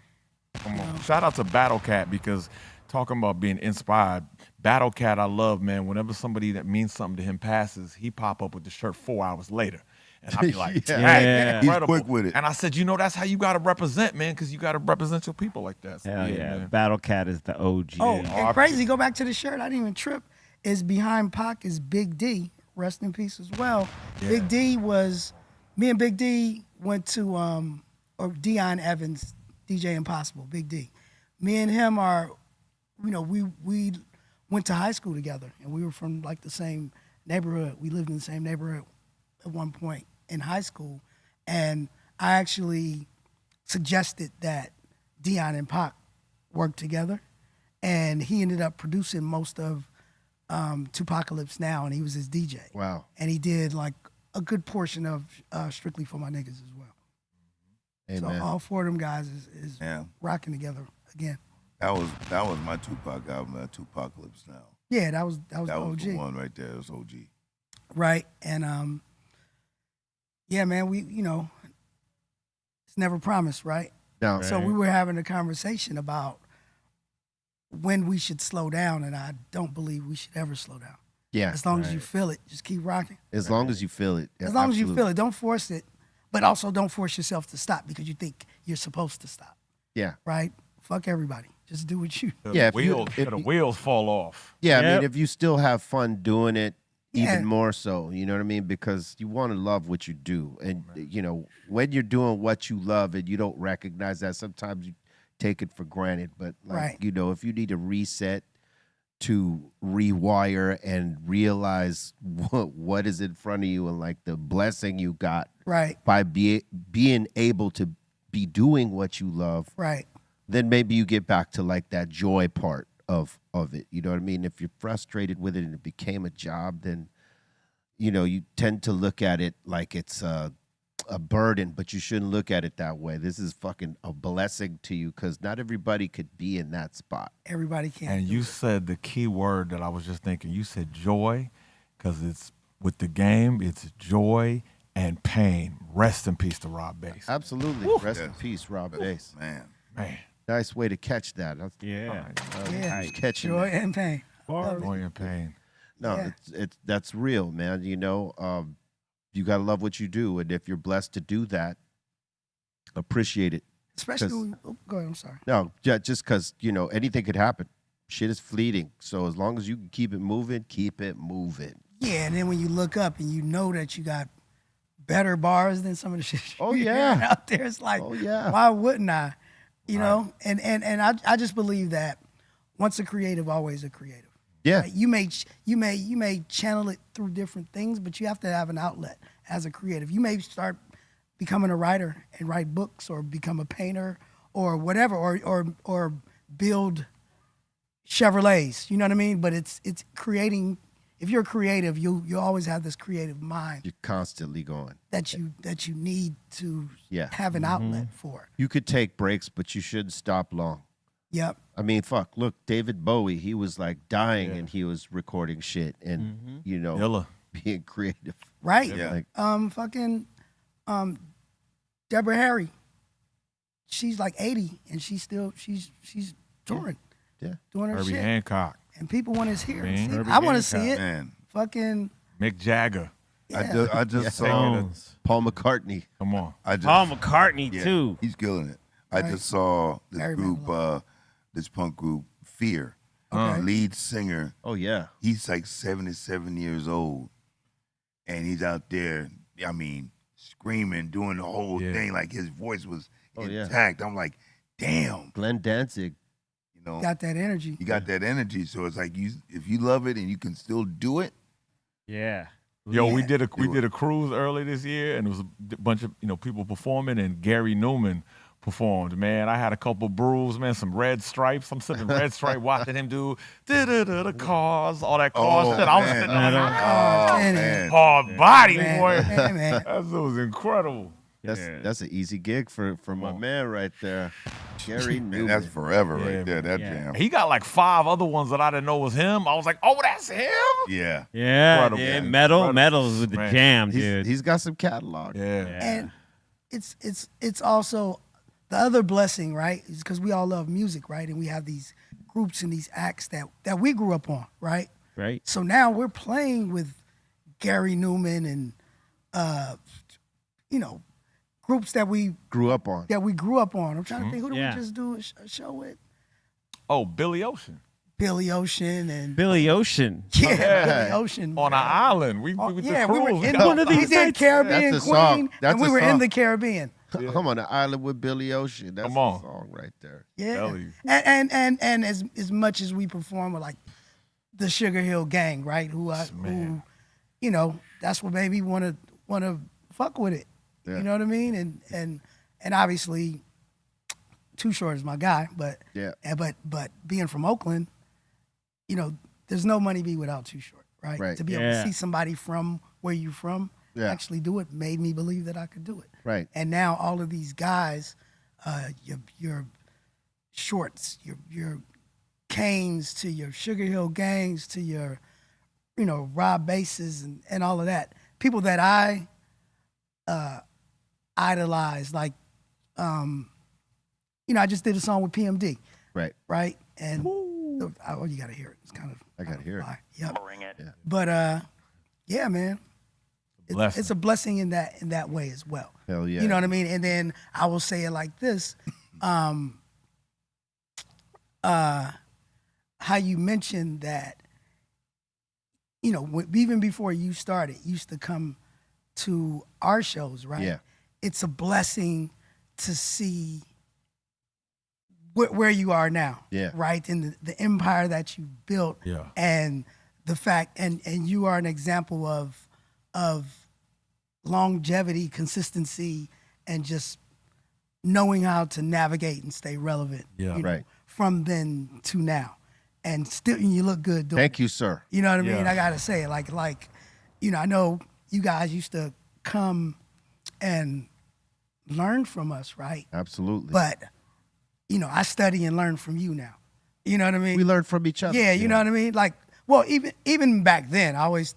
Come on. Shout out to Battle Cat, because talking about being inspired, Battle Cat I love, man. Whenever somebody that means something to him passes, he pop up with the shirt 4 hours later. And I'll be like, Yeah. He's quick with it. And I said, that's how you got to represent, man, because you got to represent your people like that. So, Hell yeah. man. Battle Cat is the OG. Oh, and crazy, go back to the shirt. I didn't even trip. Is behind Pac is Big D. Rest in peace as well. Yeah. Big D was, me and Big D went to, or Dion Evans, DJ Impossible, Big D. Me and him are, we went to high school together, and we were from like the same neighborhood. We lived in the same neighborhood at one point in high school, and I actually suggested that Dion and Pac work together, and he ended up producing most of Tupacalypse Now, and he was his DJ. Wow. And he did like a good portion of Strictly for My Niggas as well. Amen. So all 4 of them guys is Yeah. rocking together again. That was my Tupac album, Tupacalypse Now. Yeah, that was That was OG. the one right there. It was OG. Right. And yeah, man, we it's never promised, right? No. So we were having a conversation about when we should slow down, and I don't believe we should ever slow down. Yeah. As long as you feel it, just keep rocking. As long as you feel it. As long as you feel it, don't force it, but also don't force yourself to stop because you think you're supposed to stop. Yeah. Right? Fuck everybody. Just do what you. Yeah, The wheels fall off. Yeah, I Yep. mean, if you still have fun doing it, Yeah. even more so, you know what I mean? Because you want to love what you do. And, when you're doing what you love and you don't recognize that, sometimes you take it for granted. But, Right. if you need to reset to rewire and realize what is in front of you and, like, the blessing you got Right. by being able to be doing what you love, Right. then maybe you get back to like that joy part of it. You know what I mean? If you're frustrated with it and it became a job, then you tend to look at it like it's a burden, but you shouldn't look at it that way. This is fucking a blessing to you because not everybody could be in that spot. Everybody can't. And do you it. said the key word that I was just thinking. You said joy, because it's with the game, it's joy and pain. Rest in peace to Rob Bass. Absolutely. Rest in peace, Rob Bass. Man. Nice way to catch that. Yeah. Yeah. Just catching Joy that. and pain. Joy and pain. No, Yeah. that's real, man. You gotta love what you do, and if you're blessed to do that, appreciate it. Especially when, go ahead, I'm sorry. No, just because anything could happen. Shit is fleeting, so as long as you can keep it moving, keep it moving. Yeah, and then when you look up and you know that you got better bars than some of the shit Oh, you're yeah. hearing out there, it's like, Oh, yeah. why wouldn't I? You know, and I just believe that once a creative, always a creative. Yeah, Right? You may channel it through different things, but you have to have an outlet as a creative. You may start becoming a writer and write books, or become a painter, or whatever, or build Chevrolets. You know what I mean? But it's creating. If you're creative, you always have this creative mind you're constantly going. that you need to Yeah. have an outlet for. You could take breaks, but you shouldn't stop long. Yep. I mean, fuck. Look, David Bowie, he was like dying and he was recording shit and Dilla. being creative. Right. Yeah. Like, Fucking Deborah Harry. She's like 80 and she's touring. doing her Herbie shit. Hancock, And people want to hear it. Herbie I want to see Hancock. it. Man, Fucking, Mick Jagger. yeah. I just saw Stones. Paul McCartney. Come on. Paul McCartney yeah, too. He's killing it. I Right. just saw this Barry group, Manilow. this punk group, Fear. Okay. Lead singer, Oh yeah. he's like 77 years old, and he's out there. I mean, screaming, doing the whole Yeah. thing. Like his voice was Oh, yeah. intact. I'm like, damn. Glenn Danzig. You know, Got that energy. you got that energy. So it's like if you love it and you can still do it. Yeah. Yo, we Yeah. did a Do it. cruise early this year, and it was a bunch of people performing, and Gary Newman performed. Man, I had a couple brews, man, some red stripes. I'm sitting red stripe watching him do the cars, all that car Oh, shit. I was man. sitting there like, Oh, man. man. hard body, Man, boy. man. That was incredible. That's an easy gig for my man right there, Gary Man, Newman. that's forever Yeah, right there. That yeah. jam. He got like 5 other ones that I didn't know was him. I was like, oh, that's him? Yeah. Yeah. Incredible. Yeah. Incredible. Metal's with the Man. jam, dude. He's got some catalog. Yeah. And it's also the other blessing, right? Is because we all love music, right? And we have these groups and these acts that we grew up on, right? Right. So now we're playing with Gary Newman and groups that we Grew up on. grew up on. I'm trying to think, who did Yeah. we just do a show with? Oh, Billy Ocean. Billy Ocean and Billy Ocean. Billy Ocean On an island. We Oh, with yeah, the we cruise. were in One of we these did nights. Caribbean That's the song. Queen, That's and we the were in song. the Caribbean. I'm on the island with Billy Ocean. That's Come on. the song right there. Yeah, Tell you. and as much as we perform with like the Sugar Hill Gang, right? Who that's what made me want to fuck with it. Yeah. You know what I mean? And obviously, Too Short is my guy, but Yeah. but being from Oakland, there's no money be without Too Short, right? Right. To be able Yeah. to see somebody from where you're from Yeah. actually do it made me believe that I could do it. Right. And now all of these guys, your Shorts, your Canes, to your Sugar Hill Gangs, to your, Rob Bases and all of that. People that I idolize, like, I just did a song with PMD, Right. right? And you gotta hear it. It's kind of I gotta hear it. Yep. Bring it. Yeah. But yeah, man. Blessing. It's a blessing in that way as well. Hell yeah. You know what I mean? And then I will say it like this. How you mentioned that, even before you started, you used to come to our shows, right? Yeah. It's a blessing to see where you are now. Yeah. Right? And the empire that you built. Yeah. And the fact, and you are an example of longevity, consistency, and just knowing how to navigate and stay relevant. Yeah. Right. From then to now, and still you look good doing. Thank you, sir. You know what I mean? Yeah. I gotta say it, like I know you guys used to come and learn from us, right? Absolutely. But I study and learn from you now. You know what I mean? we learned from each other. Yeah, you know what I mean? Like, well, even back then, I always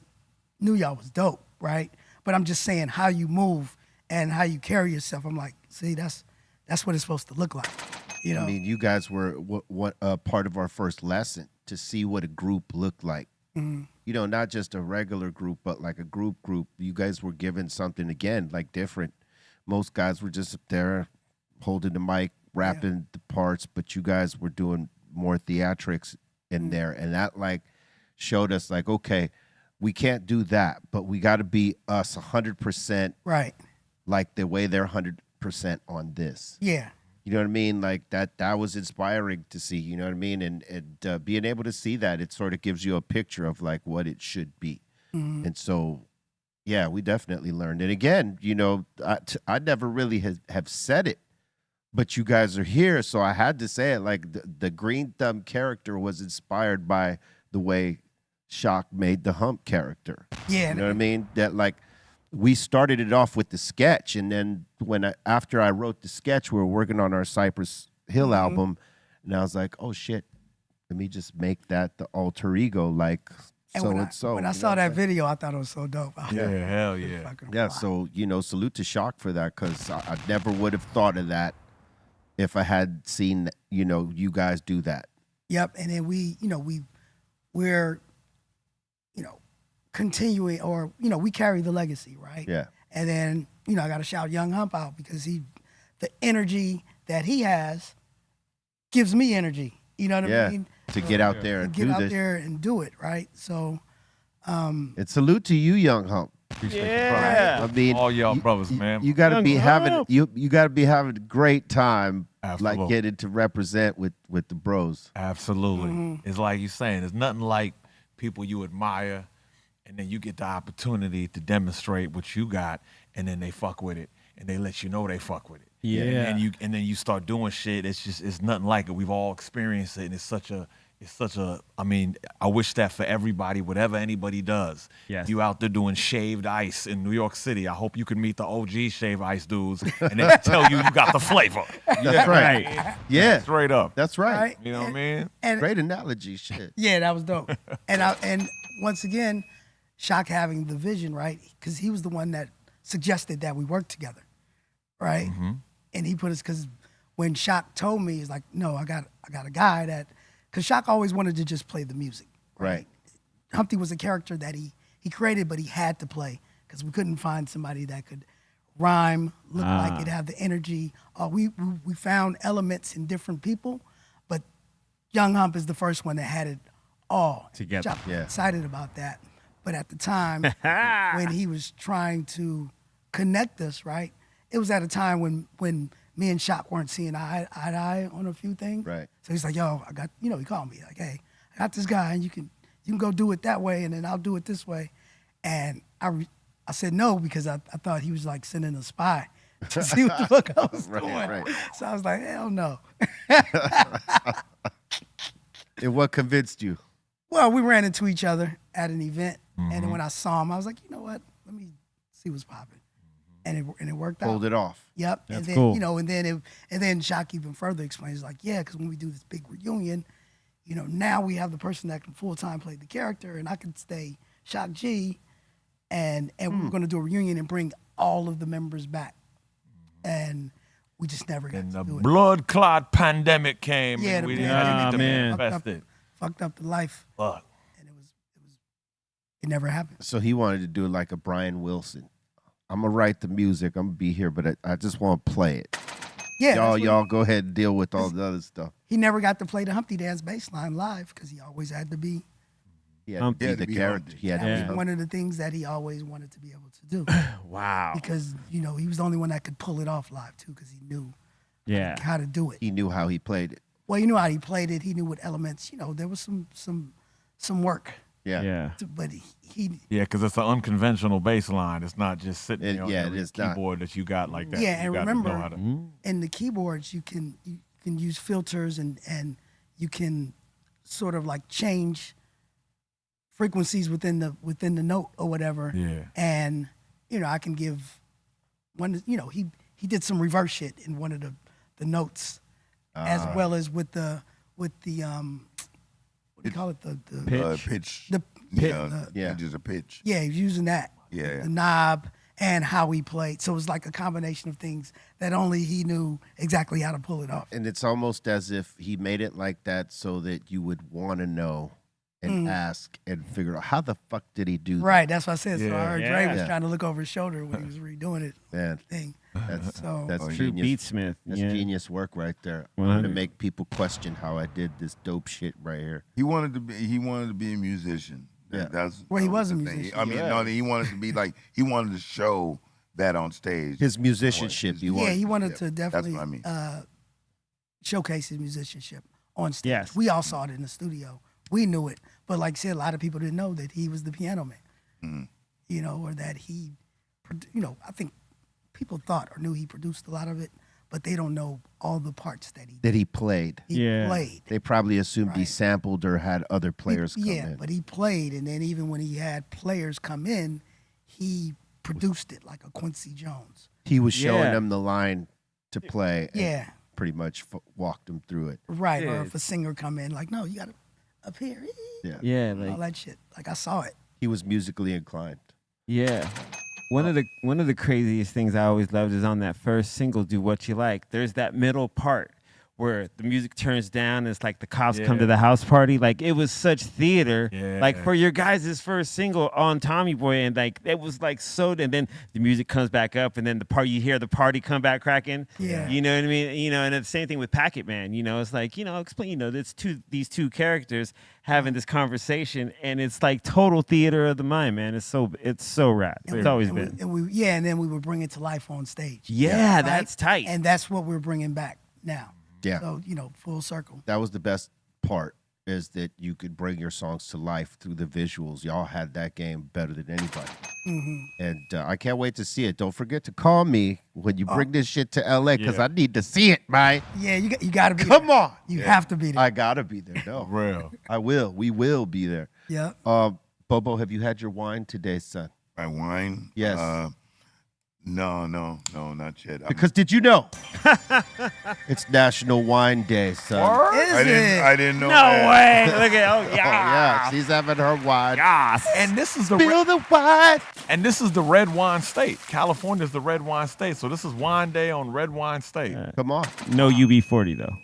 knew y'all was dope, right? But I'm just saying how you move and how you carry yourself. I'm like, see, that's what it's supposed to look like. I mean, you guys were what part of our first lesson to see what a group looked like. Mm-hmm. Not just a regular group, but like a group. You guys were given something again, like different. Most guys were just up there holding the mic, rapping the parts, but you guys were doing more theatrics in there, and that like showed us like, okay, we can't do that, but we got to be us 100%, Right. like the way they're 100% on this. Yeah. You know what I mean? Like that was inspiring to see, you know what I mean? And being able to see that, it sort of gives you a picture of like what it should be. Mm-hmm. And so, yeah, we definitely learned. And again, I never really have said it, but you guys are here. So I had to say it. Like the Greenthumb character was inspired by the way Shock made the Hump character. Yeah. You know what I mean? That like, we started it off with the sketch, and then after I wrote the sketch, we were working on our Cypress Hill album, and I was like, "Oh shit, let me just make that the alter ego, like And so when and so." when I saw that video, I thought it was so dope. I was Yeah, like, hell yeah. fucking Yeah, fly. so salute to Shock for that, because I never would have thought of that if I had seen you guys do that. Yep. And then we're continuing, or we carry the legacy, right? Yeah. And then I got to shout Young Hump out because the energy that he has gives me energy. You know what I mean? To get out there and get do out this. there and do it, right? So, And salute to you, Young Hump. Yeah. I mean, all y'all brothers, man. You got to be Young having Hump. you got to be having a great time, Absolutely. like getting to represent with the bros. Absolutely. It's like you're saying, there's nothing like people you admire, and then you get the opportunity to demonstrate what you got, and then they fuck with it, and they let you know they fuck with it. Yeah. And then you start doing shit. It's nothing like it. We've all experienced it, and it's such a. I mean, I wish that for everybody, whatever anybody does. Yes. You out there doing shaved ice in New York City. I hope you can meet the OG shaved ice dudes, and they tell you got the flavor. That's right. Yeah, Straight up. that's right. right? You know what I mean? And Great analogy, shit. yeah, that was dope. And once again, Shock having the vision, right? Because he was the one that suggested that we work together, right? And he put us, because when Shock told me, he's like, no, I got a guy that, because Shock always wanted to just play the music. Right. Humpty was a character that he created, but he had to play because we couldn't find somebody that could rhyme, look like it, have the energy. We found elements in different people, but Young Hump is the first one that had it all Together. I'm Yeah. excited about that. But at the time when he was trying to connect us, right, it was at a time when me and Shock weren't seeing eye to eye on a few things. Right. So he's like, yo, I got, he called me like, hey, I got this guy, and you can go do it that way, and then I'll do it this way. And I said no, because I thought he was like sending a spy to see what the fuck I was doing. right. So I was like, hell no. And what convinced you? Well, we ran into each other at an event, and then when I saw him, I was like, you know what? Let me see what's popping. And it worked out. Pulled it off. Yep. That's and then cool. and then Shock even further explains, like, yeah, because when we do this big reunion, now we have the person that can full time play the character, and I can stay Shock G, and we're going to do a reunion and bring all of the members back, and we just never got And to the do it. blood clot pandemic came, Yeah, and the we didn't pandemic have to man. manifest it. Fucked up the life, Fuck. and it never happened. So he wanted to do it like a Brian Wilson. I'm gonna write the music. I'm gonna be here, but I just want to play it. Yeah, that's what y'all go ahead and deal with all the other stuff. he never got to play the Humpty Dance bass line live because he always had to be. He had to be Yeah, to the be character. Humpty. He had to That be was Humpty. one of the things that he always wanted to be able to do Wow. because he was the only one that could pull it off live too, because he knew Yeah. how to do it. He knew how he played it. Well, he knew how he played it. He knew what elements. There was some work, Yeah. but he Yeah, because it's an unconventional bass line. It's not just sitting on yeah, every it is not. keyboard that you got like that. Yeah, You and gotta know remember, how to- in the keyboards you can use filters and you can sort of like change frequencies within the note or whatever. Yeah. And I can give one. He did some reverse shit in one of the notes, as well as with the what do you call it, the Pitch. The yeah. Just a pitch. yeah, he was using that. Yeah. The knob and how he played. So it was like a combination of things that only he knew exactly how to pull it off. And it's almost as if he made it like that so that you would want to know and ask and figure out how the fuck did he do that? Right, that's what I said. So I Yeah. heard Dre was Yeah. trying to look over his shoulder when he was redoing it. Man, Thing. that's So that's True genius. beatsmith. That's Yeah. genius work right there. 100. To make people question how I did this dope shit right here. He wanted to be a musician. Yeah. Well, he was a the thing. musician. I mean, no, he wanted to be like, he wanted to show that on stage. His musicianship, you want. yeah, he wanted to Yeah, definitely that's what I mean. showcase his musicianship on stage. Yes. We all saw it in the studio. We knew it, but like I said, a lot of people didn't know that he was the piano man. Or that he, I think people thought or knew he produced a lot of it, but they don't know all the parts that That he played. he Yeah. played. They probably assumed he Right. sampled or had other players come Yeah, in. but he played, and then even when he had players come in, he produced it like a Quincy Jones. He was showing Yeah. them the line to play. And Yeah, pretty much walked them through it. right. Or Yeah. if a singer come in, like, no, you got to up here, Yeah. Yeah. all Like, that shit. Like I saw it. He was musically inclined. yeah. One of the craziest things I always loved is on that first single, "Do What You Like." There's that middle part where the music turns down and it's like the cops come to the house party. Like it was such theater. Yeah. Like for your guys' first single on Tommy Boy, and like it was like so. And then the music comes back up, and then you hear the party come back cracking. Yeah. You know what I mean? You know, and the same thing with Packet Man. You know, it's like, you know, explain. You know, it's these two characters having this conversation, and it's like total theater of the mind, man. It's so rad. It's always been. And then we would bring it to life on stage. Yeah, right? that's tight. And that's what we're bringing back now. Yeah. So, you know, full circle. That was the best part, is that you could bring your songs to life through the visuals. Y'all had that game better than anybody. And I can't wait to see it. Don't forget to call me when you bring this shit to LA, because I need to see it, man. Yeah, you got to be Come there. on. You have to be there. I got to be there. No. Real. I will. We will be there. Yeah. Bobo, have you had your wine today, son? My wine? Yes. No, not yet. Because did you know it's National Wine Day, son? Is I it? didn't know No that. way! Look at Oh, yeah, she's having her wine. Yes. And this is the Spill the wine. and this is the red wine state. California is the red wine state. So this is wine day on red wine state. Come on. No UB40 though.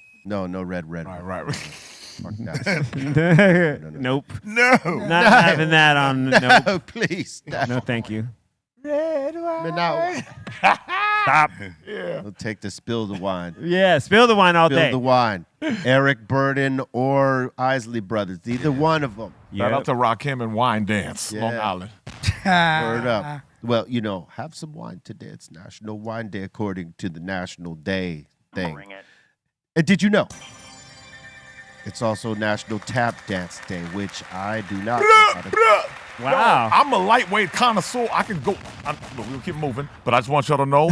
No red. Right. Fuck that. Nope. No. Not having that on. Nope. Oh, please. No, thank you. No. Stop. We'll take the spill the wine. Yeah, spill the wine all Spill day. the wine. Eric Burden or Isley Brothers. Either one of them. Shout out to Rakim and Wine Dance, Long Yeah. Island. Word up. Well, you know, have some wine today. It's National Wine Day according to the National Day thing. Bring it. And did you know it's also National Tap Dance Day, which I do not know how to. Wow. I'm a lightweight connoisseur. I can go. We'll keep moving, but I just want y'all to know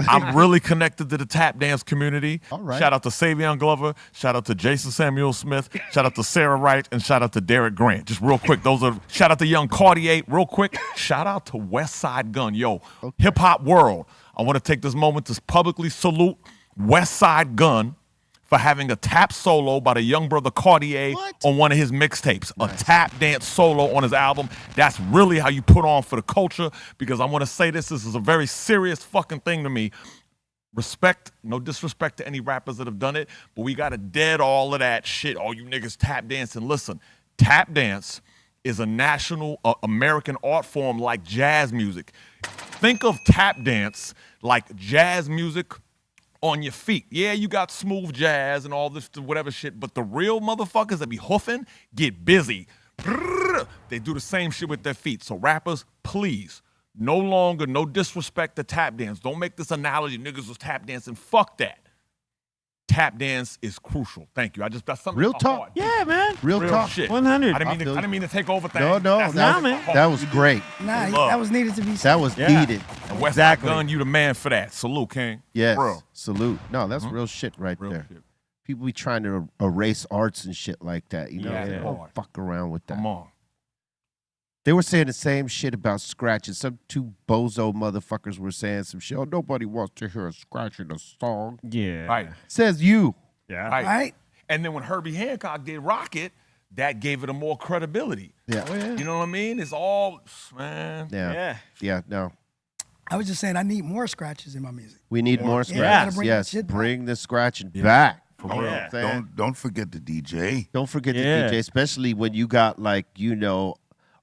I'm really connected to the tap dance community. All right. Shout out to Savion Glover. Shout out to Jason Samuel Smith. Shout out to Sarah Wright, and shout out to Derek Grant. Just real quick, those are. Shout out to Young Cartier. Real quick, shout out to West Side Gun. Yo, hip hop world. I want to take this moment to publicly salute West Side Gun for having a tap solo by the young brother Cartier on one of his mixtapes. A tap dance solo on his album. That's really how you put on for the culture, because I want to say this is a very serious fucking thing to me. Respect, no disrespect to any rappers that have done it, but we got to dead all of that shit. All you niggas tap dancing. Listen, tap dance is a national American art form like jazz music. Think of tap dance like jazz music on your feet. Yeah, you got smooth jazz and all this whatever shit, but the real motherfuckers that be hoofing get busy. They do the same shit with their feet. So rappers, please, no longer, no disrespect to tap dance. Don't make this analogy, niggas was tap dancing. Fuck that. Tap dance is crucial. Thank you. That's something. Real my talk. heart. Yeah, man. Real talk. Shit. 100. I didn't mean to take over things. No, That's man. that was great. Nah, Love. that was needed to be said. That was Yeah. needed. And West Exactly. Side Gun, you the man for that. Salute, King. Yes. Real. Salute. No, that's real shit right Real there. shit. People be trying to erase arts and shit like that. You know, Yeah, they yeah. don't fuck around with that. Come on. They were saying the same shit about scratching. Some two bozo motherfuckers were saying some shit. Oh, nobody wants to hear a scratch in a song. Yeah. Right. Says you. Yeah. Right. Right? And then when Herbie Hancock did Rocket, that gave it a more credibility. Yeah. You know what I mean? It's all, man. Yeah. Yeah. Yeah. No. I was just saying I need more scratches in my music. We need more Yeah, gotta scratches. bring that yes. shit back. Bring the scratching back. For You know real. what I'm saying? Don't forget the DJ. Don't forget Yeah. the DJ, especially when you got like, you know,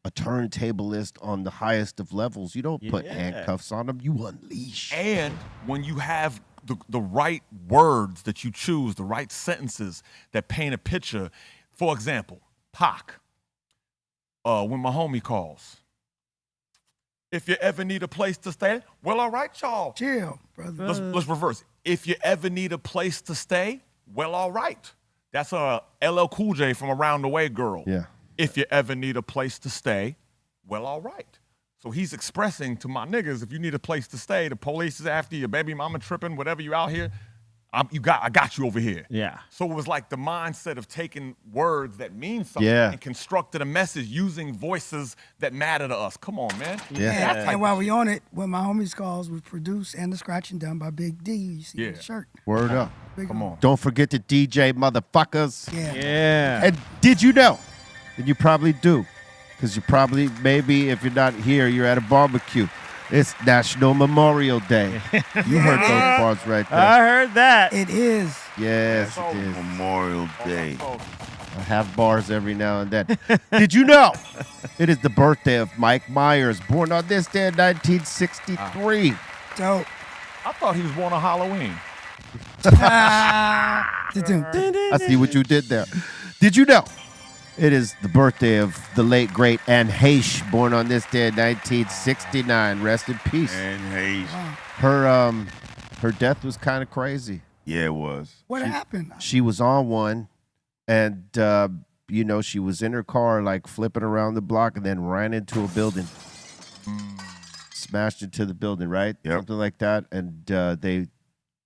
a turntablist on the highest of levels. You don't put Yeah. handcuffs on them. You unleash. And when you have the right words that you choose, the right sentences that paint a picture. For example, Pac, when my homie calls, if you ever need a place to stay, well, all right, y'all. Chill, brother. Let's reverse. If you ever need a place to stay, well, all right. That's a LL Cool J from Around the Way girl. Yeah. If you ever need a place to stay, well, all right. So he's expressing to my niggas, if you need a place to stay, the police is after you, baby mama tripping, whatever you out here, I got you over here. Yeah. So it was like the mindset of taking words that mean something Yeah. and constructed a message using voices that matter to us. Come on, man. Yeah. And while we on it, when my homies calls was produced and the scratching done by Big D. You see Yeah. the shirt. Word up. Big Come on. Don't forget the DJ, motherfuckers. Yeah. Yeah. And did you know? And you probably do. Because you probably, maybe if you're not here, you're at a barbecue. It's National Memorial Day. You heard those bars right there. I heard that. It is. Yes, it is. Memorial Day. I have bars every now and then. Did you know it is the birthday of Mike Myers, born on this day in 1963? Dope. I thought he was born on Halloween. I see what you did there. Did you know it is the birthday of the late, great Anne Heche, born on this day in 1969. Rest in peace. And Hayes. Her death was kind of crazy. Yeah, it was. What happened? She was on one, and she was in her car like flipping around the block, and then ran into a building, smashed into the building, right? Yep. Something like that, and they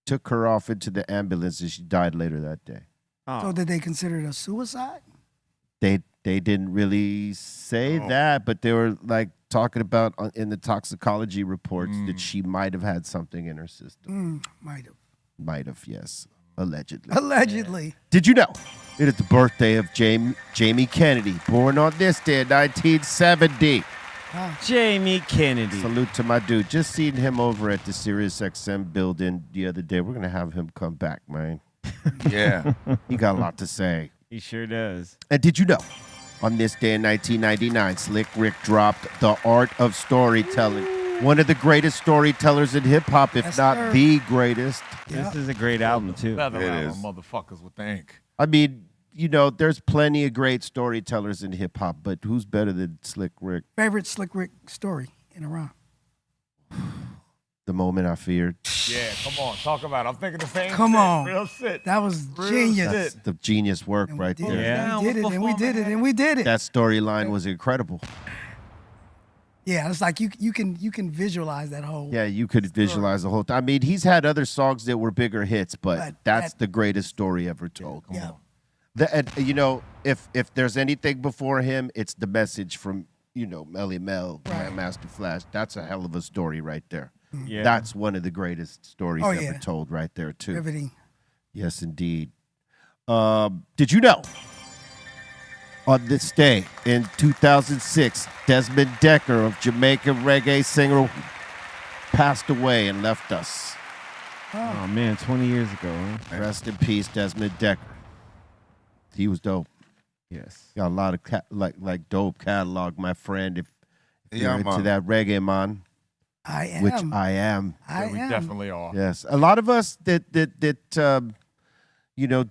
took her off into the ambulance, and she died later that day. So did they consider it a suicide? They didn't really say that, but they were like talking about in the toxicology reports that she might have had something in her system. Might have. Might have, yes, allegedly. Allegedly. Did you know it is the birthday of Jamie Kennedy, born on this day in 1970? Jamie Kennedy. Salute to my dude. Just seen him over at the Sirius XM building the other day. We're gonna have him come back, man. Yeah. He got a lot to say. He sure does. And did you know, on this day in 1999, Slick Rick dropped The Art of Storytelling. One of the greatest storytellers in hip-hop, if not the greatest. This is a great album, too. Feather It around is. motherfuckers with the ink. I mean, there's plenty of great storytellers in hip-hop, but who's better than Slick Rick? Favorite Slick Rick story in a round. The Moment I Feared. Yeah, come on, talk about it. I'm thinking the same Come shit. on. Real shit. That was Real genius. That's the genius work And we right did there. it, Yeah. and we did it, and we did it, and we did it. That storyline was incredible. Yeah, it's like you can visualize that whole. Yeah, you could visualize the whole time. I mean, he's had other songs that were bigger hits, but that's the greatest story ever told. Yeah. If there's anything before him, it's The Message from, Melly Mel, Grandmaster Flash. That's a hell of a story right there. Yeah. That's one of the greatest stories Oh, ever yeah. told right there, too. Riveting. Yes, indeed. Did you know? On this day in 2006, Desmond Decker of Jamaican reggae singer passed away and left us. Oh, man, 20 years ago, huh? Rest in peace, Desmond Decker. He was dope. Yes. Got a lot of like dope catalog, my friend. If you're into man. that reggae, man, I am. which I am. I We am. definitely are. Yes, a lot of us that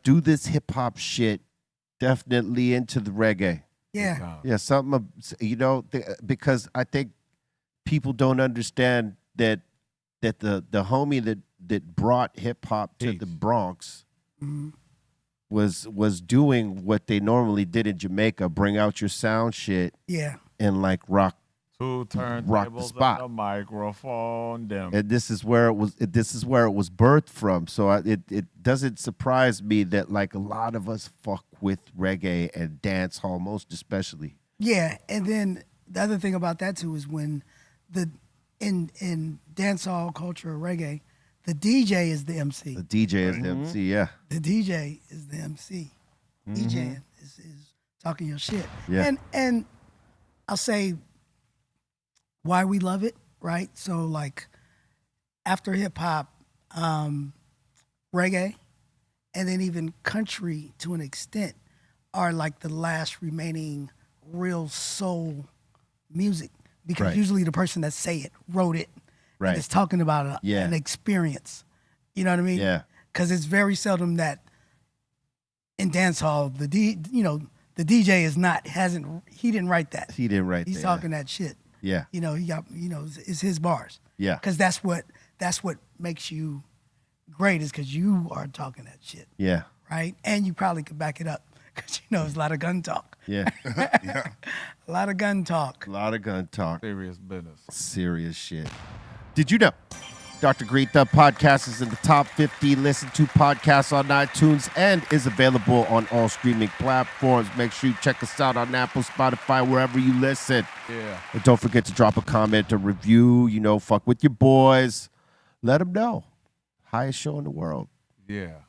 do this hip hop shit definitely into the reggae. Yeah. Yeah, something because I think people don't understand that the homie that brought hip hop to the Bronx was doing what they normally did in Jamaica, bring out your sound shit Yeah. and like rock. Two Rock the turntables spot. and a microphone. Them. And this is where it was birthed from. So it doesn't surprise me that like a lot of us fuck with reggae and dance hall, most especially. Yeah, and then the other thing about that too is when in dancehall culture or reggae, the DJ is the MC. The DJ is the MC, yeah. The DJ is the MC. DJing is talking your shit. Yeah. And I'll say why we love it, right? So like after hip hop, reggae, and then even country to an extent are like the last remaining real soul music. Because Right. usually the person that say it wrote it Right. and is talking about Yeah. an experience. You know what I mean? Yeah. Because it's very seldom that in dance hall the DJ is he didn't write that. He didn't write He's that. talking that shit. Yeah. He got it's his bars. Yeah. Because that's what makes you great is because you are talking that shit, Yeah. right? And you probably could back it up because it's a lot of gun talk. Yeah. Yeah. A lot of gun talk. A lot of gun talk. Serious business. Serious shit. Did you know Dr. Greenthumb Podcast is in the top 50 listened to podcasts on iTunes and is available on all streaming platforms. Make sure you check us out on Apple, Spotify, wherever you listen. Yeah. And don't forget to drop a comment, a review, fuck with your boys. Let them know. Highest show in the world. Yeah.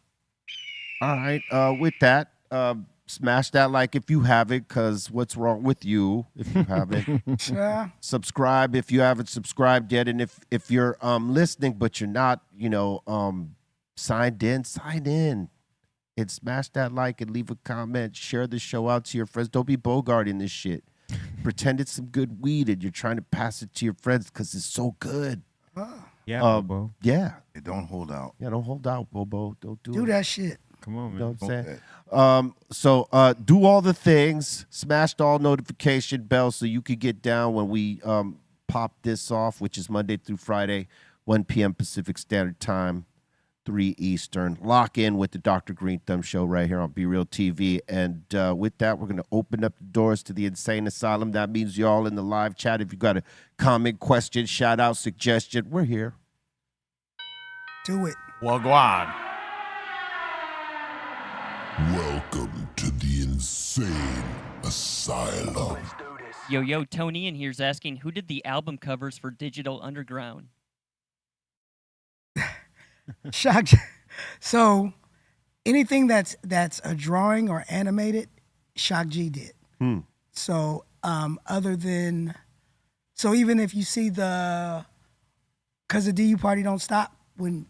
All right. With that, smash that like if you haven't, because what's wrong with you if you haven't? Yeah. Subscribe if you haven't subscribed yet. And if you're listening but you're not, signed in, sign in. and smash that like and leave a comment. Share the show out to your friends. Don't be bogarting this shit. Pretend it's some good weed and you're trying to pass it to your friends because it's so good. Yeah, Bobo. Yeah. Hey, don't hold out. Yeah, don't hold out, Bobo. Don't do it. Do that shit. Come on, You know man. what I'm saying? So do all the things, smash the all notification bell so you could get down when we pop this off, which is Monday through Friday, 1 p.m. Pacific Standard Time, 3 Eastern. Lock in with the Dr. Greenthumb Show right here on BREALTV. And with that, we're going to open up the doors to the Insane Asylum. That means y'all in the live chat. If you got a comment, question, shout out, suggestion, we're here. Do it. Wagwan. Welcome to the Insane Asylum. Yo, Tony in here's asking, who did the album covers for Digital Underground? Shock. So anything that's a drawing or animated, Shock G did. So other than, so even if you see the, cause the DU Party Don't Stop, when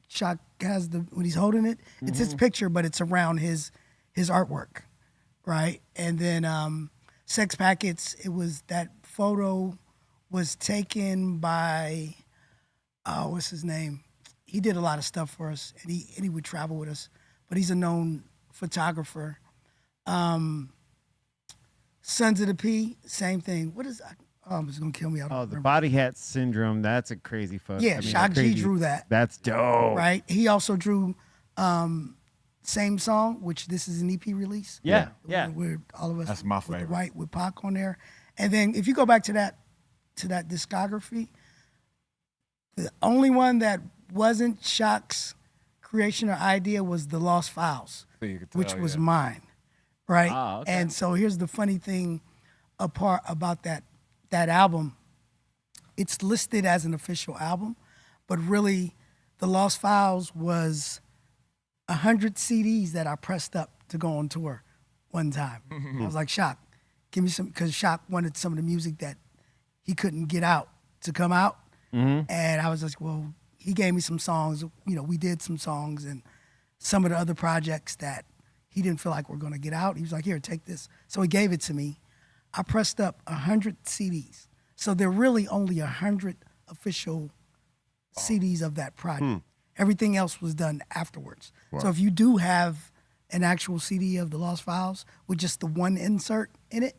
Shock has when he's holding it, it's his picture, but it's around his artwork, right? And then Sex Packets, it was that photo was taken by, what's his name? He did a lot of stuff for us, and he would travel with us. But he's a known photographer. Sons of the P, same thing. What is? It's gonna kill me. I don't The remember. body hat syndrome. That's a crazy photo. Yeah, Shock G drew that. That's dope. Right. He also drew same song, which this is an EP release. Yeah. Where all of us. That's my with the favorite. Right with Pac on there, and then if you go back to that discography, the only one that wasn't Shock's creation or idea was the Lost Files, So you could which tell, was yeah. mine, right? Ah, okay. And so here's the funny thing about that album. It's listed as an official album, but really the Lost Files was 100 CDs that I pressed up to go on tour one time. I was like, Shock, give me some, because Shock wanted some of the music that he couldn't get out to come out. And I was like, well, he gave me some songs, we did some songs and some of the other projects that he didn't feel like were gonna get out. He was like, here, take this. So he gave it to me. I pressed up 100 CDs. So there are really only 100 official CDs of that project. Everything else was done afterwards. So if you do have an actual CD of the Lost Files with just the one insert in it,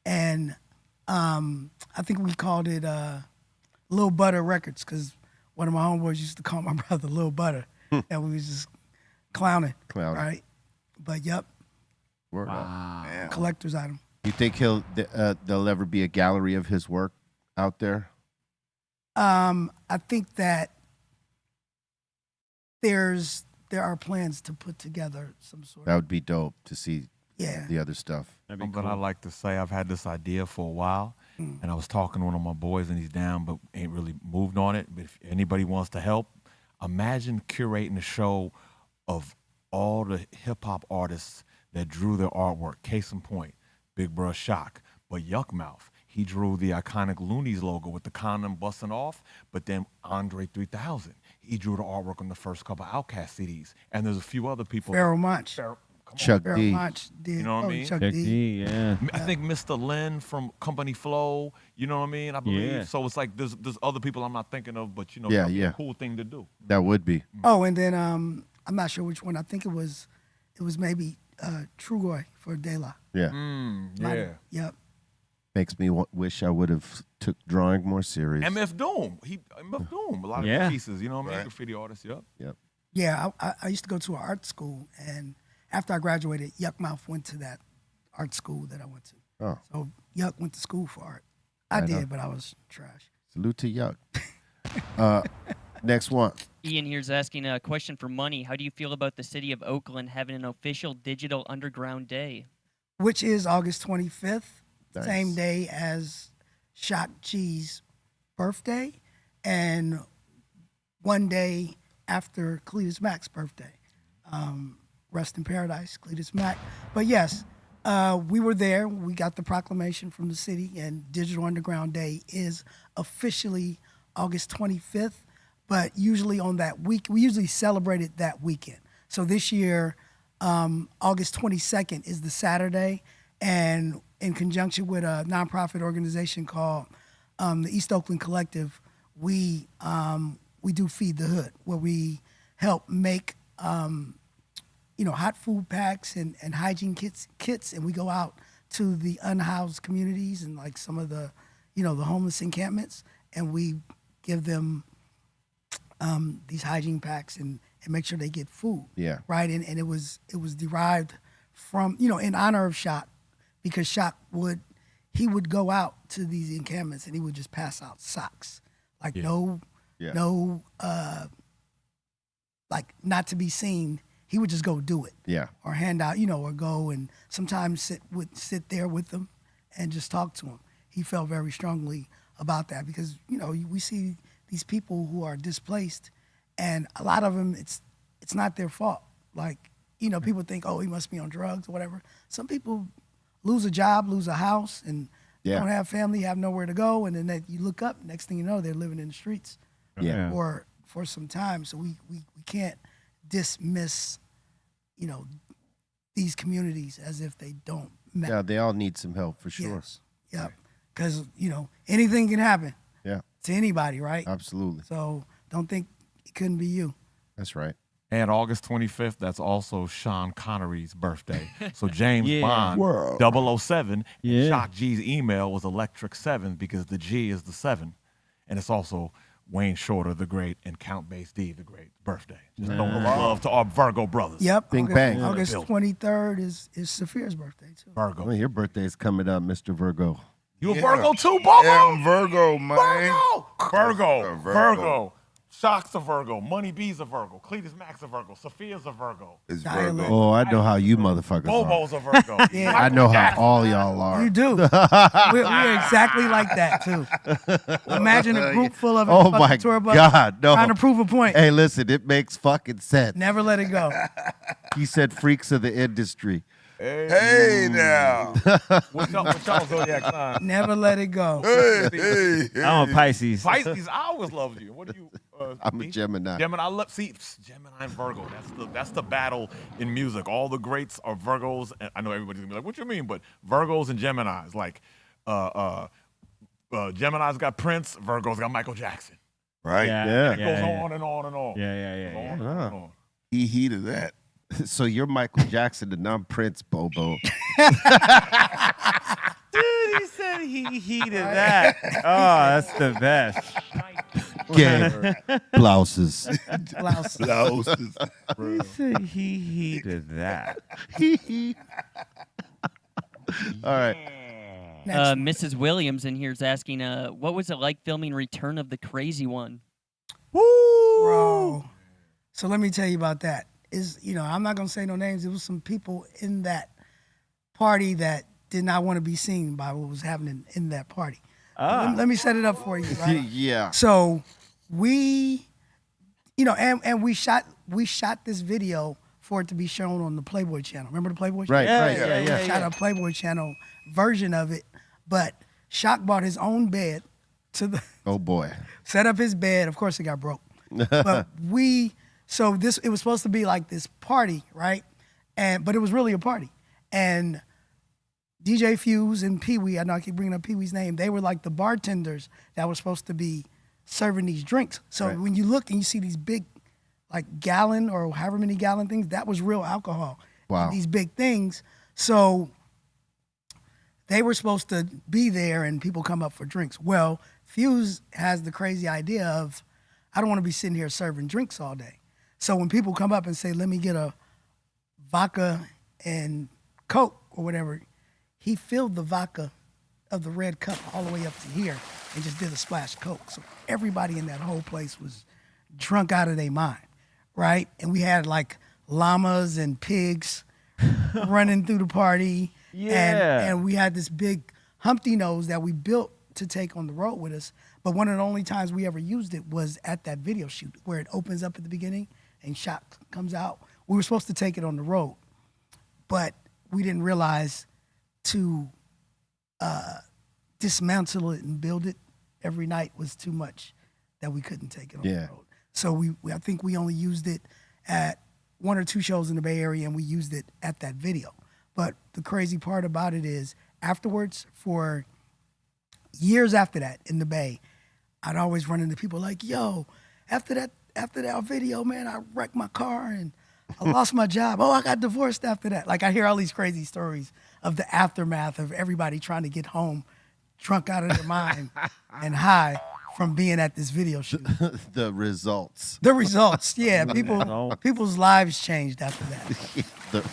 and I think we called it Lil Butter Records, because one of my homeboys used to call my brother Lil Butter, and we was just clowning. Right? But yep, Word up. Damn. collector's item. You think there'll ever be a gallery of his work out there? I think that there are plans to put together some sort That of, would be dope to see yeah. the other stuff. That'd be Something cool. I like to say, I've had this idea for a while, and I was talking to one of my boys, and he's down, but ain't really moved on it. But if anybody wants to help, imagine curating a show of all the hip-hop artists that drew their artwork. Case in point, Big Bruh Shock, but Yuck Mouth. He drew the iconic Loonies logo with the condom busting off, but then Andre 3000. He drew the artwork on the first couple Outkast CDs. And there's a few other people. Pharoah Monch. Chuck Pharoah D. Monch did. You know what I mean? Chuck Check D. D, yeah. I think Mr. Lynn from Company Flow, you know what I mean? I believe. Yeah. So it's like there's other people I'm not thinking of, but Yeah, that'd be yeah. a cool thing to do. That would be. Oh, and then I'm not sure which one. I think it was maybe Trugoy for De La. Yeah. Yeah. Yep. Makes me wish I would have took drawing more serious. MF Doom. MF Doom. A lot of Yeah. pieces, you know what I mean? Right. Graffiti artists, yep. Yep. Yeah, I used to go to an art school, and after I graduated, Yuck Mouth went to that art school that I went to. Oh, So Yuck went to school for art. I Right did, on. but I was trash. salute to Yuck. Next one. Ian here's asking a question for Money. How do you feel about the city of Oakland having an official Digital Underground Day? Which is August 25th, Nice. same day as Shock G's birthday, and one day after Cletus Mack's birthday. Rest in paradise, Cletus Mack. But yes, we were there. We got the proclamation from the city, and Digital Underground Day is officially August 25th. But usually on that week, we usually celebrate it that weekend. So this year, August 22nd is the Saturday, and in conjunction with a nonprofit organization called the East Oakland Collective, we do Feed the Hood, where we help make hot food packs and hygiene kits, and we go out to the unhoused communities and like some of the the homeless encampments, and we give them these hygiene packs and make sure they get food. Yeah. Right. And it was derived from, in honor of Shock, because Shock would go out to these encampments and he would just pass out socks. Like like not to be seen. He would just go do it. Yeah. Or hand out, or go and sometimes sit there with them and just talk to him. He felt very strongly about that because, we see these people who are displaced, and a lot of them, it's not their fault. Like, people think, oh, he must be on drugs or whatever. Some people lose a job, lose a house, and don't have family, have nowhere to go, and then you look up, next thing you know, they're living in the streets for some time. So we can't dismiss, these communities as if they don't matter. Yeah, they all need some help for sure. Yes. Yeah, because, anything can happen. Yeah. To anybody, right? Absolutely. So don't think it couldn't be you. That's right. And August 25th, that's also Sean Connery's birthday. So James Bond, Whoa. 007, and Shock G's email was Electric 7 because the G is the 7. And it's also Wayne Shorter the Great and Count Bass D the Great birthday. Just love to our Virgo brothers. Yep. Bing bang. August 23rd is Saphira's birthday, too. Virgo. Well, your birthday is coming up, Mr. Virgo. You a Virgo too, Bobo? Yeah, I'm Virgo, man. Virgo. Shock's a Virgo. Money B's a Virgo. Cletus Max a Virgo. Sophia's a Virgo. It's Dialect. Virgo. Oh, I know how you motherfuckers are. Bobo's a Virgo. Yeah. I know how all y'all are. You do. We're exactly like that, too. Imagine a group full of Oh my tour bus God, no. trying to prove a point. Hey, listen, it makes fucking sense. Never let it go. He said freaks of the industry. Hey now. What's y'all zodiac sign? Never let it go. Hey. I'm a Pisces. Pisces, I always loved you. What do you? I'm a Gemini. Gemini. Gemini and Virgo. That's the battle in music. All the greats are Virgos. And I know everybody's gonna be like, "What you mean?" But Virgos and Geminis, like, Gemini's got Prince. Virgos got Michael Jackson. Right. Yeah. It goes on and on and on. Yeah. On and on. He to that. So you're Michael Jackson and I'm Prince, Bobo. Dude, he said he heated that. Oh, that's the best. Gang. Blouses. Blouses. He said he heated that. All right. Mrs. Williams in here is asking, what was it like filming Return of the Crazy One? Bro. So let me tell you about that. I'm not going to say no names. There was some people in that party that did not want to be seen by what was happening in that party. Let me set it up for you, right? Yeah. So we, and we shot this video for it to be shown on the Playboy channel. Remember the Playboy channel? Right. We shot a Playboy channel version of it, but Shock bought his own bed Oh boy. set up his bed. Of course it got broke. But it was supposed to be like this party, right? But it was really a party. And DJ Fuse and Pee Wee, I know I keep bringing up Pee Wee's name, they were like the bartenders that were supposed to be serving these drinks. So when you look and you see these big, like gallon or however many gallon things, that was real alcohol. Wow. These big things. So they were supposed to be there and people come up for drinks. Well, Fuse has the crazy idea of, I don't want to be sitting here serving drinks all day. So when people come up and say, let me get a vodka and Coke or whatever, he filled the vodka of the red cup all the way up to here and just did a splash of Coke. So everybody in that whole place was drunk out of their mind, right? And we had like llamas and pigs running through the party. Yeah. And we had this big Humpty nose that we built to take on the road with us. But one of the only times we ever used it was at that video shoot where it opens up at the beginning and Shock comes out. We were supposed to take it on the road, but we didn't realize to dismantle it and build it every night was too much, that we couldn't take it on the road. So I think we only used it at 1 or 2 shows in the Bay Area, and we used it at that video. But the crazy part about it is afterwards, for years after that in the Bay, I'd always run into people like, yo, after that video, man, I wrecked my car and I lost my job. Oh, I got divorced after that. Like, I hear all these crazy stories of the aftermath of everybody trying to get home drunk out of their mind and high from being at this video shoot. The results. The results, yeah. People's lives changed after that.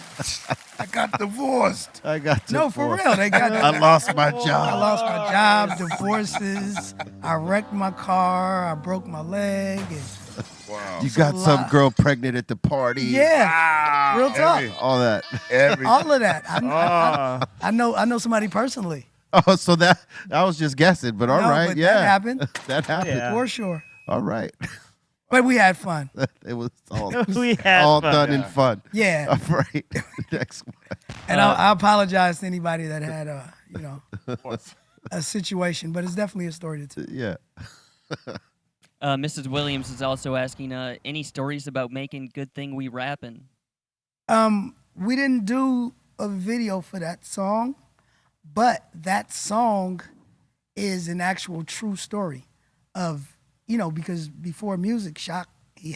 I got divorced. I got divorced. No, for real. I lost my job. I lost my job, divorces. I wrecked my car. I broke my leg. And Wow. You got some girl pregnant at the party. yeah, real talk. All that. All of that. I know somebody personally. Oh, so that I was just guessing, but all right, but yeah. that happened. That happened. Yeah. For sure. All right. But we had fun. It was all, We had all fun. done in fun. Yeah. All right. Next one. And I apologize to anybody that had a situation, but it's definitely a story to tell. Yeah. Mrs. Williams is also asking, any stories about making Good Thing We Rappin'? We didn't do a video for that song, but that song is an actual true story of, because before Music Shock, he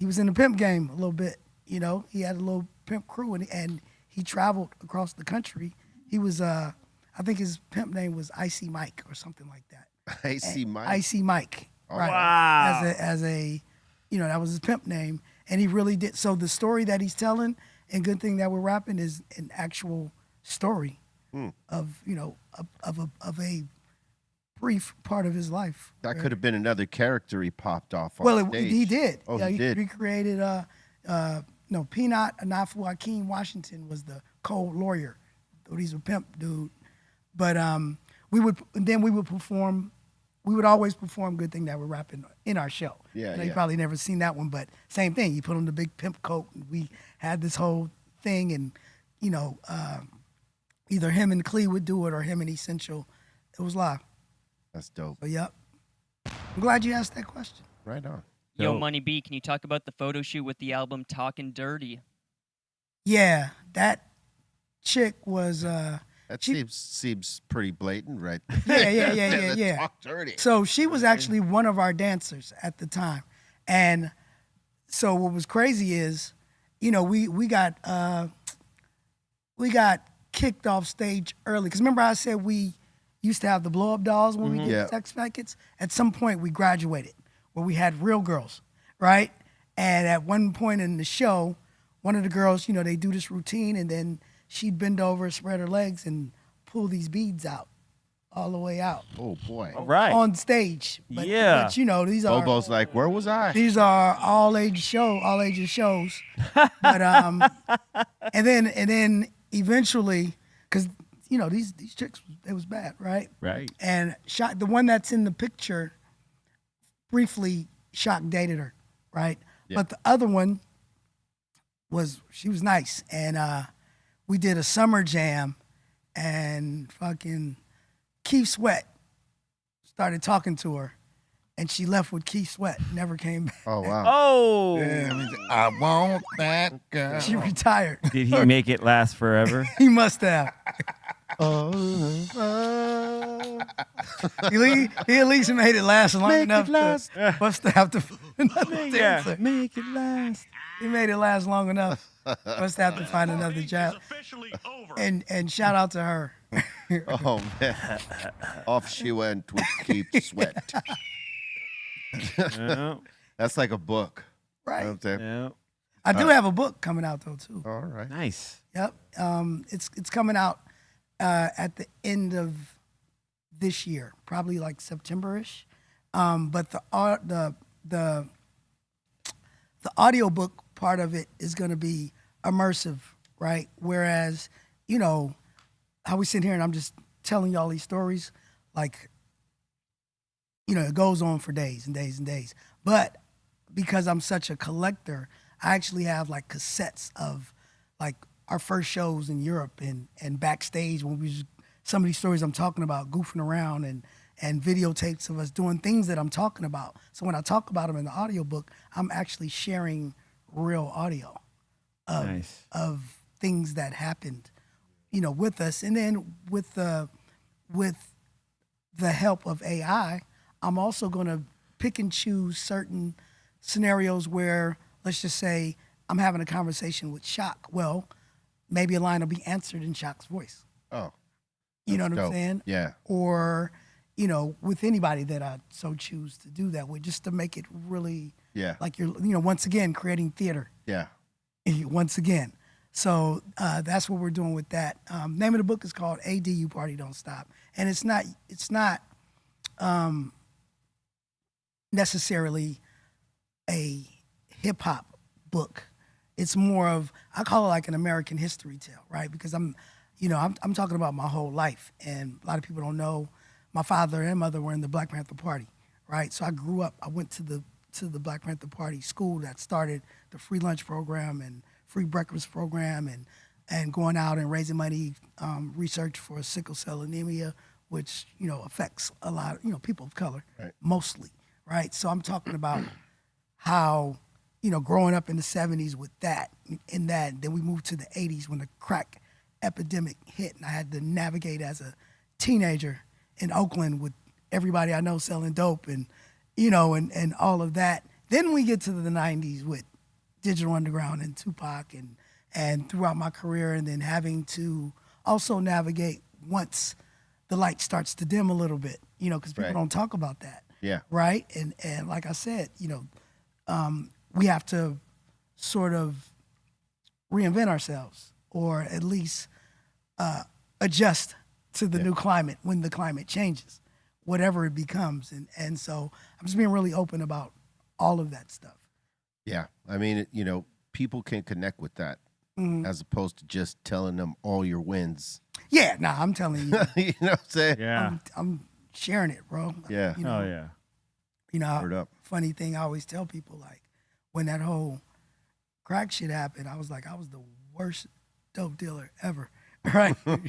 was in the pimp game a little bit, he had a little pimp crew and he traveled across the country. He was, I think his pimp name was Icy Mike or something like that. Icy Mike. Icy Mike. Right. Wow. As a, that was his pimp name. And he really did. So the story that he's telling and Good Thing That We're Rapping is an actual story of, of a brief part of his life. That could have been another character he popped off on Well, stage. he did. Oh, yeah, he did. recreated, Peanut Anafu Hakeem Washington was the co-lawyer. He's a pimp dude. But we would always perform Good Thing That We're Rapping in our show. Yeah, You probably never seen that one, but same thing. You put on the big pimp coat, and we had this whole thing, and either him and Clee would do it, or him and Essential. It was live. That's dope. But yep. I'm glad you asked that question. Right on. Yo, Dope. Money B, can you talk about the photo shoot with the album Talkin' Dirty? Yeah, that chick was. That seems pretty blatant, right? Yeah. Talk dirty. So she was actually one of our dancers at the time, and so what was crazy is, we got kicked off stage early because remember I said we used to have the blow up dolls when we did Yeah. sex packets. At some point we graduated where we had real girls, right? And at one point in the show, one of the girls, they do this routine, and then she'd bend over, spread her legs, and pull these beads out, all the way out Oh boy. All right. on stage. But, Yeah. but these are Bobo's like, where was I? these are all ages shows. But and then eventually, because these chicks, it was bad, right? Right. And the one that's in the picture, briefly, Shock dated her, right? Yeah. But the other one she was nice, and we did a summer jam, and fucking Keith Sweat started talking to her, and she left with Keith Sweat, never came back. Oh wow. Oh. I want that girl. She retired. Did he make it last forever? He must have. He at least made it last long enough to must have to find another dancer. Make it last. He made it last long enough. Must have to find another job. And shout out to her. Oh man. Off she went with Keith Sweat. Yeah. That's like a book. You know Right. what I'm saying? Yeah. I do have a book coming out though too. All right. Nice. Yep. It's coming out at the end of this year, probably like September-ish. But the audiobook part of it is going to be immersive, right? Whereas, how we sit here and I'm just telling you all these stories, like, it goes on for days and days and days. But because I'm such a collector, I actually have like cassettes of like our first shows in Europe and backstage when some of these stories I'm talking about, goofing around and videotapes of us doing things that I'm talking about. So when I talk about them in the audiobook, I'm actually sharing real audio of Nice. of things that happened, you know, with us. And then with the help of AI, I'm also going to pick and choose certain scenarios where, let's just say, I'm having a conversation with Shock. Well, maybe a line will be answered in Shock's voice. Oh, You know that's what I'm dope. saying? Yeah. Or, you know, with anybody that I so choose to do that with, just to make it really Yeah. like you're, you know, once again, creating theater. Yeah. Once again. So that's what we're doing with that. Name of the book is called ADU Party Don't Stop. And it's not necessarily a hip hop book. It's more of, I call it like an American history tale, right? Because I'm talking about my whole life. And a lot of people don't know my father and mother were in the Black Panther Party, right? So I grew up, I went to the Black Panther Party school that started the free lunch program and free breakfast program and going out and raising money, research for sickle cell anemia, which, you know, affects a lot of, you know, people of color, Right. mostly, right? So I'm talking about how, you know, growing up in the 70s with that, and then we moved to the 80s when the crack epidemic hit, and I had to navigate as a teenager in Oakland with everybody I know selling dope and, you know, and all of that. Then we get to the 90s with Digital Underground and Tupac and throughout my career, and then having to also navigate once the light starts to dim a little bit, you know, because people Right. don't talk about that. Yeah. Right? And like I said, you know, we have to sort of reinvent ourselves, or at least adjust to the new climate when the climate changes, whatever it becomes. And so I'm just being really open about all of that stuff. Yeah. I mean, you know, people can connect with that as opposed to just telling them all your wins. Yeah, nah, I'm telling you, You know what I'm saying? Yeah. I'm sharing it, bro. Yeah. You know, Oh yeah. You know, Word up. funny thing, I always tell people, like, when that whole crack shit happened, I was like, I was the worst dope dealer ever, right? I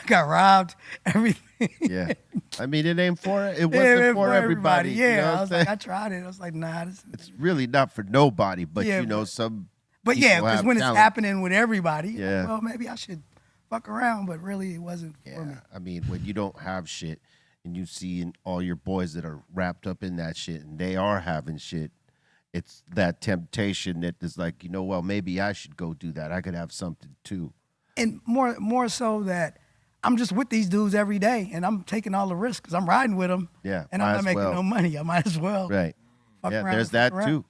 got robbed, everything. Yeah. I mean, it ain't for it. It Yeah, wasn't man, for everybody. Yeah, You know I what was I'm like, saying? I tried it. I was like, nah, this. It's really not for nobody, but Yeah, you know, but- some. But yeah, people because have when it's talent. happening with everybody, Yeah. well, maybe I should fuck around, but really, it wasn't for me. Yeah. I mean, when you don't have shit and you see all your boys that are wrapped up in that shit and they are having shit, it's that temptation that is like, you know, well, maybe I should go do that. I could have something too. And more so that I'm just with these dudes every day, and I'm taking all the risks because I'm riding with them. Yeah, and might I'm not as making well. no money. I might as well. Right. Fuck Yeah, around there's and that fuck around. too.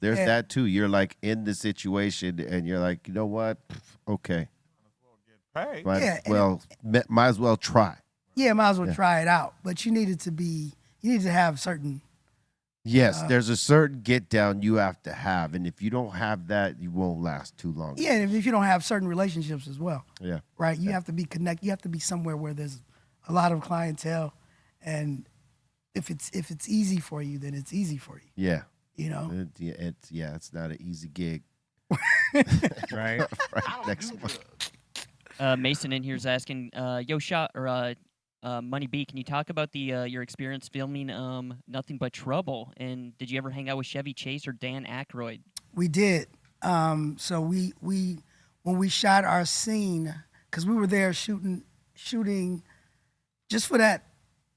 There's Yeah. that too. You're like in the situation and you're like, you know what? Okay. Hey, Might Yeah, might as well try. Yeah, might as well try it out. But you need to have certain. Yes, there's a certain get down you have to have. And if you don't have that, you won't last too long. Yeah, and if you don't have certain relationships as well, Yeah. right? You have to be connected. You have to be somewhere where there's a lot of clientele, and if it's easy for you, then it's easy for you. Yeah. You know. It's not an easy gig. Right. Right, next one. Mason in here is asking, yo, Shot or Money B, can you talk about your experience filming Nothing But Trouble? And did you ever hang out with Chevy Chase or Dan Aykroyd? We did. So we when we shot our scene, because we were there shooting just for that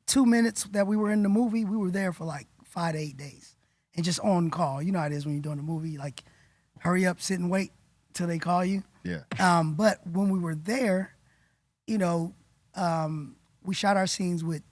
2 minutes that we were in the movie, we were there for like 5 to 8 days and just on call. You know how it is when you're doing a movie, like hurry up, sit and wait till they call you. Yeah. But when we were there, you know, we shot our scenes with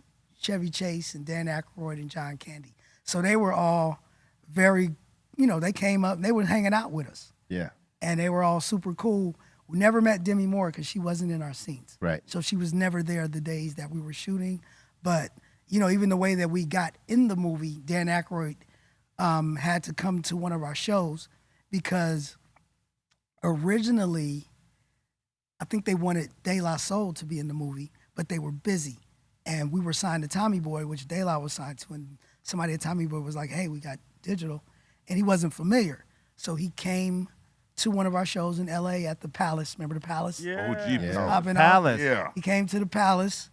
Chevy Chase and Dan Aykroyd and John Candy. So they were all very, you know, they came up, they were hanging out with us. Yeah. And they were all super cool. We never met Demi Moore because she wasn't in our scenes. Right. So she was never there the days that we were shooting. But, you know, even the way that we got in the movie, Dan Aykroyd had to come to one of our shows because originally, I think they wanted De La Soul to be in the movie, but they were busy. And we were signed to Tommy Boy, which De La was signed to. And somebody at Tommy Boy was like, hey, we got Digital. And he wasn't familiar. So he came to one of our shows in LA at the Palace. Remember the Palace? OG Yeah. Palace. Popping off. Palace. Yeah. He came to the Palace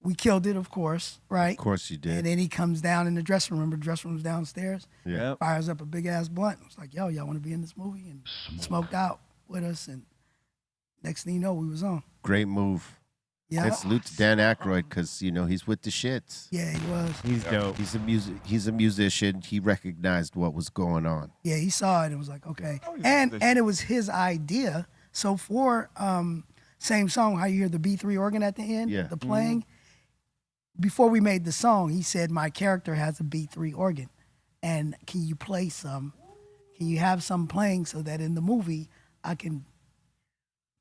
We killed it, of course, right? Of course you did. And then he comes down in the dressing room. Remember, the dressing room's downstairs. Yeah. Yep. Fires up a big ass blunt. It's like, yo, y'all want to be in this movie? And smoked out with us. And next thing you know, we was on. Great move. Yeah. And salute to Dan Aykroyd because he's with the shits. Yeah, he was. He's dope. He's a musician. He recognized what was going on. Yeah, he saw it and was like, okay. And it was his idea. So for same song, how you hear the B3 organ at the end, Yeah. the playing. Before we made the song, he said, my character has a B3 organ. And can you play some? Can you have some playing so that in the movie I can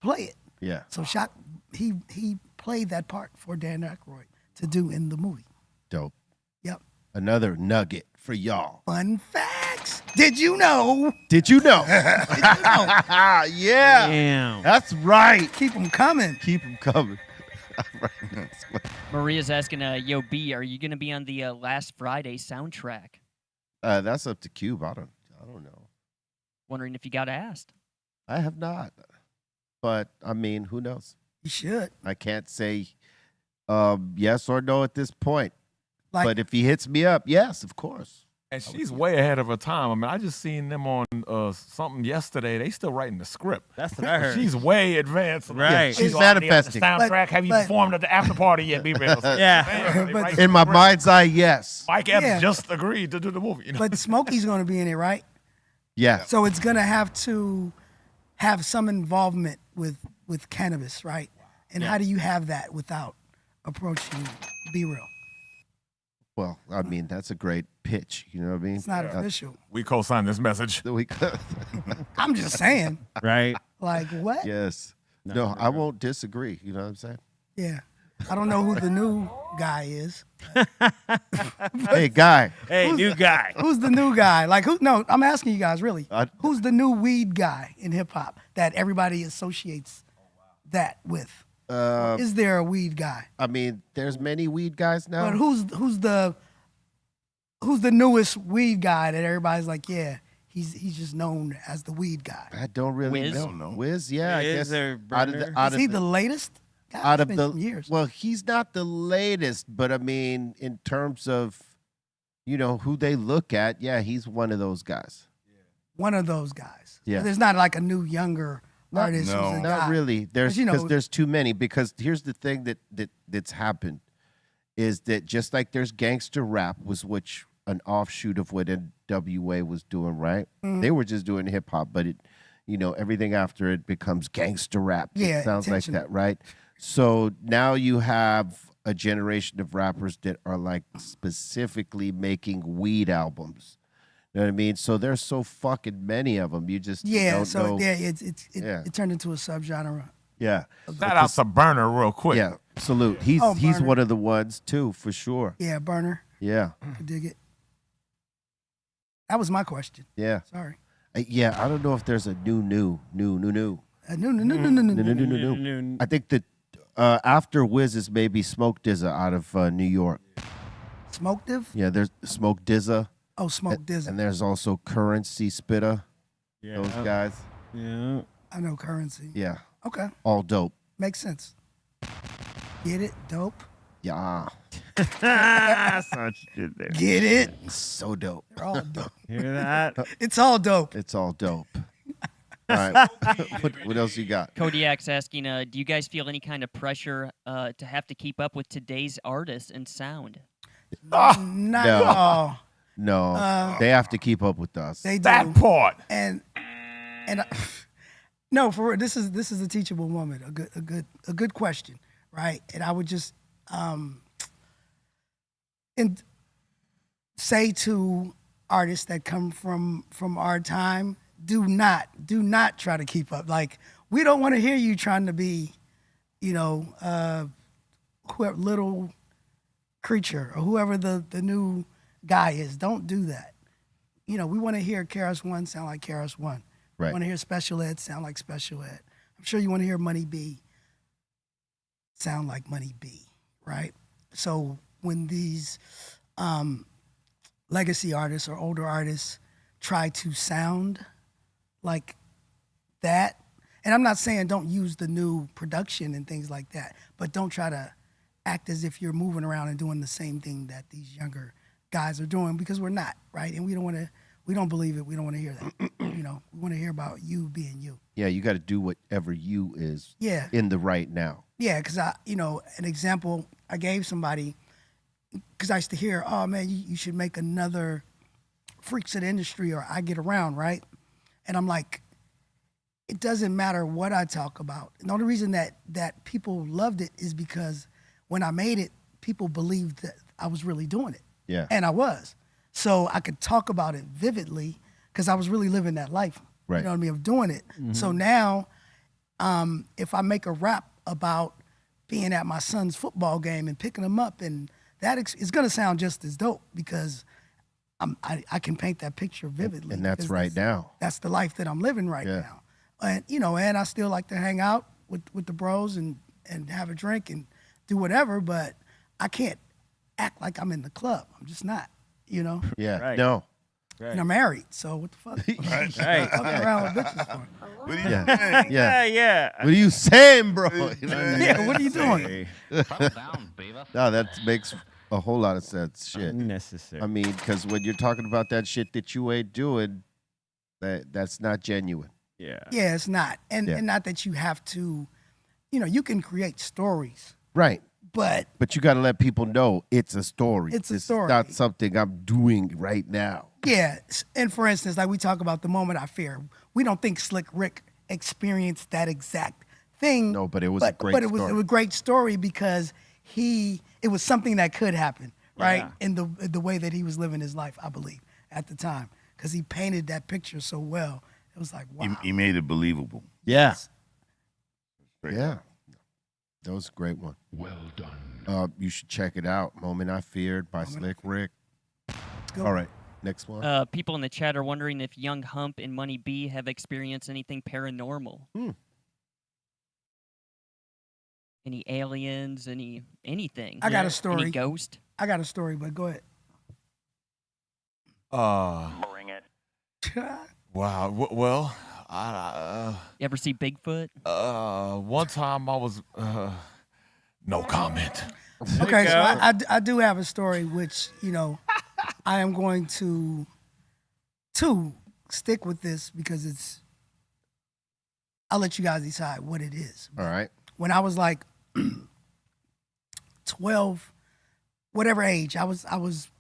play it? Yeah. So he played that part for Dan Aykroyd to do in the movie. Dope. Yep. Another nugget for y'all. Fun facts. Did you know? Did you know? Did you know? Yeah. Damn. That's right. Keep them coming. Keep them coming. Maria's asking, Yo, B, are you going to be on the Last Friday soundtrack? That's up to Cube. I don't know. Wondering if you got asked. I have not. But I mean, who knows? You should. I can't say yes or no at this point. Like, But if he hits me up, yes, of course. And she's way ahead of her time. I mean, I just seen them on something yesterday. They still writing the script. That's what I heard. She's way advanced. Right. She's already on the manifesting. soundtrack. Have you But- performed at the after party yet? Be real. Yeah. Man, they But- write In the my script. mind's eye, yes. Mike Epps Yeah. just agreed to do the movie. but Smokey's going to be in it, right? Yeah. So it's going to have to have some involvement with cannabis, right? And how do you have that without approaching Be Real? Well, I mean, that's a great pitch. You know what I mean? It's not official. We co-signed this message. I'm just saying. Right. Like, what? Yes. No, I won't disagree. You know what I'm saying? Yeah. I don't know who the new guy is. Hey, guy. Hey, new guy. Who's the new guy? Like, who? No, I'm asking you guys, really. Who's the new weed guy in hip hop that everybody associates that with? Is there a weed guy? I mean, there's many weed guys now. But who's the newest weed guy that everybody's like, yeah, he's just known as the weed guy? I don't really Wiz? know. Wiz, yeah, I Wiz guess. or Out of the, Burner? out Is of he the, the latest? God, out it's of been the some years. well, he's not the latest, but I mean, in terms of who they look at, yeah, he's one of those guys. One of those guys. Yeah. There's not like a new younger artist. no. who's a Not guy. really. There's 'Cause, because there's too many. Because here's the thing that's happened is that just like there's gangster rap was which an offshoot of what NWA was doing, right? Mm-hmm. They were just doing hip hop, but it, everything after it becomes gangster rap. Yeah, It sounds like intentional. that, right? So now you have a generation of rappers that are like specifically making weed albums. You know what I mean? So there's so fucking many of them. You just Yeah, don't so know. yeah, Yeah. it turned into a subgenre. Yeah. Shout out to Burner real quick. Yeah, salute. He's Burner. one of the ones too, for sure. Yeah, Burner. Yeah, I dig it. That was my question. yeah, Sorry. yeah. I don't know if there's a new. No. I think that after Wiz is maybe Smoke Dizza out of New York. Smoke Div? Yeah, there's Smoke Dizza, Oh, Smoke Dizzle. and there's also Currency Spitta. Yeah. Those guys. Yeah. I know Currency. Yeah, Okay. all dope. Makes sense. Get it? Dope. Yeah, Such shit there. Get it? so dope. They're all dope. Hear that? It's all dope. It's all dope. All right, what else you got? Kodiak's asking, do you guys feel any kind of pressure to have to keep up with today's artists and sound? Not No. at all. No, they have to keep up with us. They do. That part. And no, for real, this is a teachable moment. A good question, right? And I would just and say to artists that come from our time, do not try to keep up. Like, we don't want to hear you trying to be, whoever Little Creature or whoever the new guy is. Don't do that. We want to hear KRS One sound like KRS One. Right. We want to hear Special Ed sound like Special Ed. I'm sure you want to hear Money B sound like Money B, right? So when these legacy artists or older artists try to sound like that, and I'm not saying don't use the new production and things like that, but don't try to act as if you're moving around and doing the same thing that these younger guys are doing, because we're not, right? And we don't believe it. We don't want to hear that. You know, we want to hear about you being you. Yeah, you got to do whatever you is Yeah. in the right now. Yeah, because an example I gave somebody, because I used to hear, oh man, you should make another Freaks of the Industry or I Get Around, right? And I'm like, it doesn't matter what I talk about. And the only reason that people loved it is because when I made it, people believed that I was really doing it. Yeah. And I was. So I could talk about it vividly because I was really living that life. Right. You know what I mean? Of doing it. Mm-hmm. So now, if I make a rap about being at my son's football game and picking him up, and that it's going to sound just as dope because I can paint that picture vividly. And that's right now. That's the life that I'm living right now. And and I still like to hang out with the bros and have a drink and do whatever, but I can't act like I'm in the club. I'm just not, Yeah. Right. No. Right. And I'm married, so what the fuck? Right. Fucking around with bitches for? What are you saying? Yeah. What are you saying, bro? Yeah, what are you doing? Settle down, Beavis. No, that makes a whole lot of sense. Shit. Unnecessary. I mean, because when you're talking about that shit that you ain't doing, that's not genuine. Yeah. Yeah, it's not. And not that you have to, you can create stories. Right. But you got to let people know it's a story. It's a This story. is not something I'm doing right now. yeah, and for instance, like we talk about the moment I fear, we don't think Slick Rick experienced that exact thing. No, but it was a great But it was story. a great story because it was something that could happen, right? Yeah. In the way that he was living his life, I believe, at the time, because he painted that picture so well. It was like, wow. He made it believable. Yeah. Straight Yeah. up. That was a great one. Well done. You should check it out. Moment I Feared by Slick Rick. Go. All right. Next one. People in the chat are wondering if Young Hump and Money B have experienced anything paranormal. Any aliens? Anything? I got a story. Any ghost? I got a story, but go ahead. Bring it. Wow. Well, You ever see Bigfoot? one time I was no comment. Okay, so I do have a story, which I am going to stick with this because I'll let you guys decide what it is. All right. When I was like 12, whatever age, I was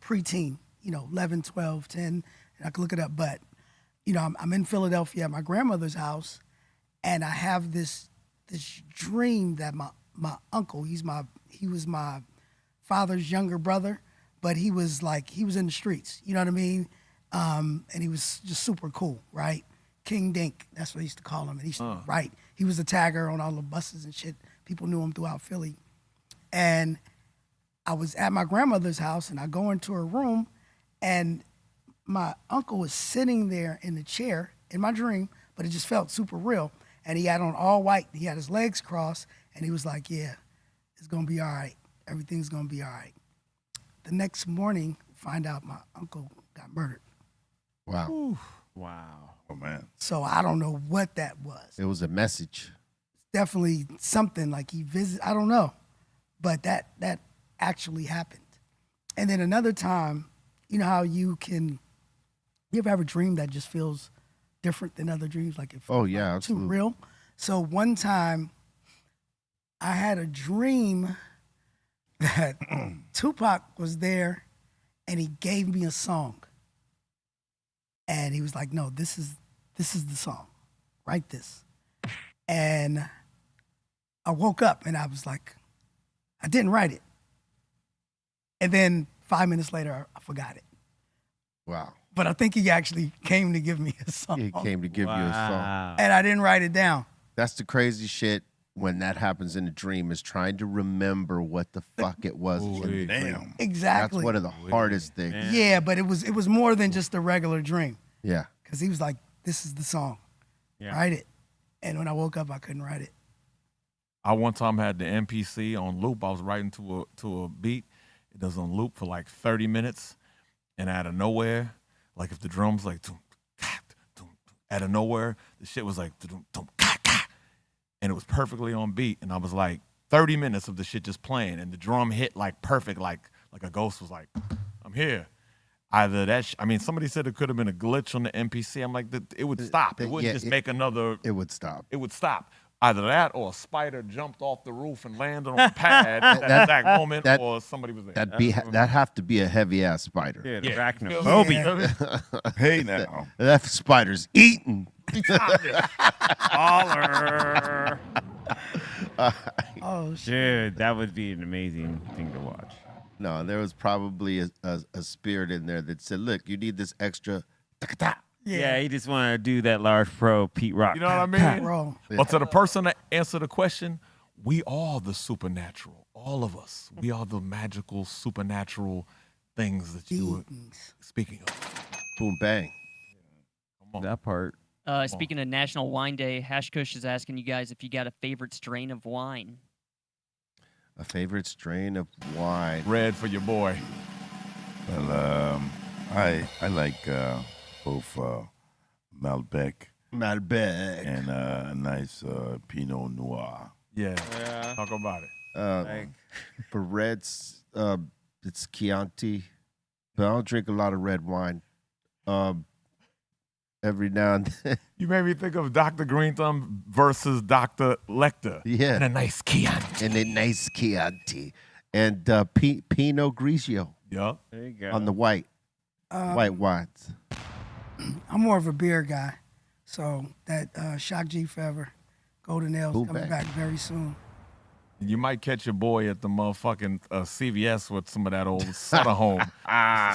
preteen, 11, 12, 10, and I could look it up. But I'm in Philadelphia at my grandmother's house, and I have this dream that my uncle, he was my father's younger brother, but he was in the streets, you know what I mean? And he was just super cool, right? King Dink, that's what I used to call him. And he used to write. He was a tagger on all the buses and shit. People knew him throughout Philly. And I was at my grandmother's house, and I go into her room, and my uncle was sitting there in the chair in my dream, but it just felt super real. And he had on all white. He had his legs crossed, and he was like, yeah, it's going to be all right. Everything's going to be all right. The next morning, find out my uncle got murdered. Wow. Ooh. Wow. Oh, man. So I don't know what that was. It was a message. Definitely something like he visited. I don't know. But that actually happened. And then another time, you know how you ever have a dream that just feels different than other dreams? Like it feels Oh, yeah, too absolutely. real. So one time I had a dream that Tupac was there and he gave me a song. And he was like, no, this is the song. Write this. And I woke up and I was like, I didn't write it. And then 5 minutes later, I forgot it. Wow. But I think he actually came to give me a song. He came to give you a song. Wow. And I didn't write it down. That's the crazy shit when that happens in a dream, is trying to remember what the fuck it was. in the dream. Damn. Exactly. That's one of the hardest things. Man. Yeah, but it was more than just a regular dream. Yeah. Because he was like, this is the song. Yeah. Write it. And when I woke up, I couldn't write it. I one time had the MPC on loop. I was writing to a beat. It was on loop for like 30 minutes, and out of nowhere, like if the drums like out of nowhere, the shit was like and it was perfectly on beat. And I was like, 30 minutes of the shit just playing, and the drum hit like perfect, like a ghost was like, I'm here. Either that, I mean, somebody said it could have been a glitch on the MPC. I'm like, it would stop. It wouldn't just make another. It would stop. It would stop. Either that, or a spider jumped off the roof and landed on the pad at that exact moment, or somebody was there. That have to be a heavy ass spider. Dude, Yeah. arachnophobia. Hey now. That spider's eating. Baller. Oh shit. Dude, that would be an amazing thing to watch. No, there was probably a spirit in there that said, "Look, you need this extra." Yeah, he just wanted to do that large pro Pete Rock. You know what I mean? Bro. But to the person that answered the question, we are the supernatural. All of us. We are the magical, supernatural things that you were speaking of. Boom, bang. Come on. That part. Speaking of National Wine Day, Hash Kush is asking you guys if you got a favorite strain of wine. A favorite strain of wine. Red for your boy. Well, I like both Malbec and a nice Pinot Noir. Yeah. Talk about it. For reds, it's Chianti, but I don't drink a lot of red wine. Every now and then. You made me think of Dr. Greenthumb versus Dr. Lecter. Yeah. And a nice Chianti. And a nice Chianti. And Pinot Grigio Yeah. There you go. on the white wines. I'm more of a beer guy, so that Shock G Forever, Golden Ale's Boom, coming bang. back very soon. You might catch your boy at the motherfucking CVS with some of that old Sutter Home.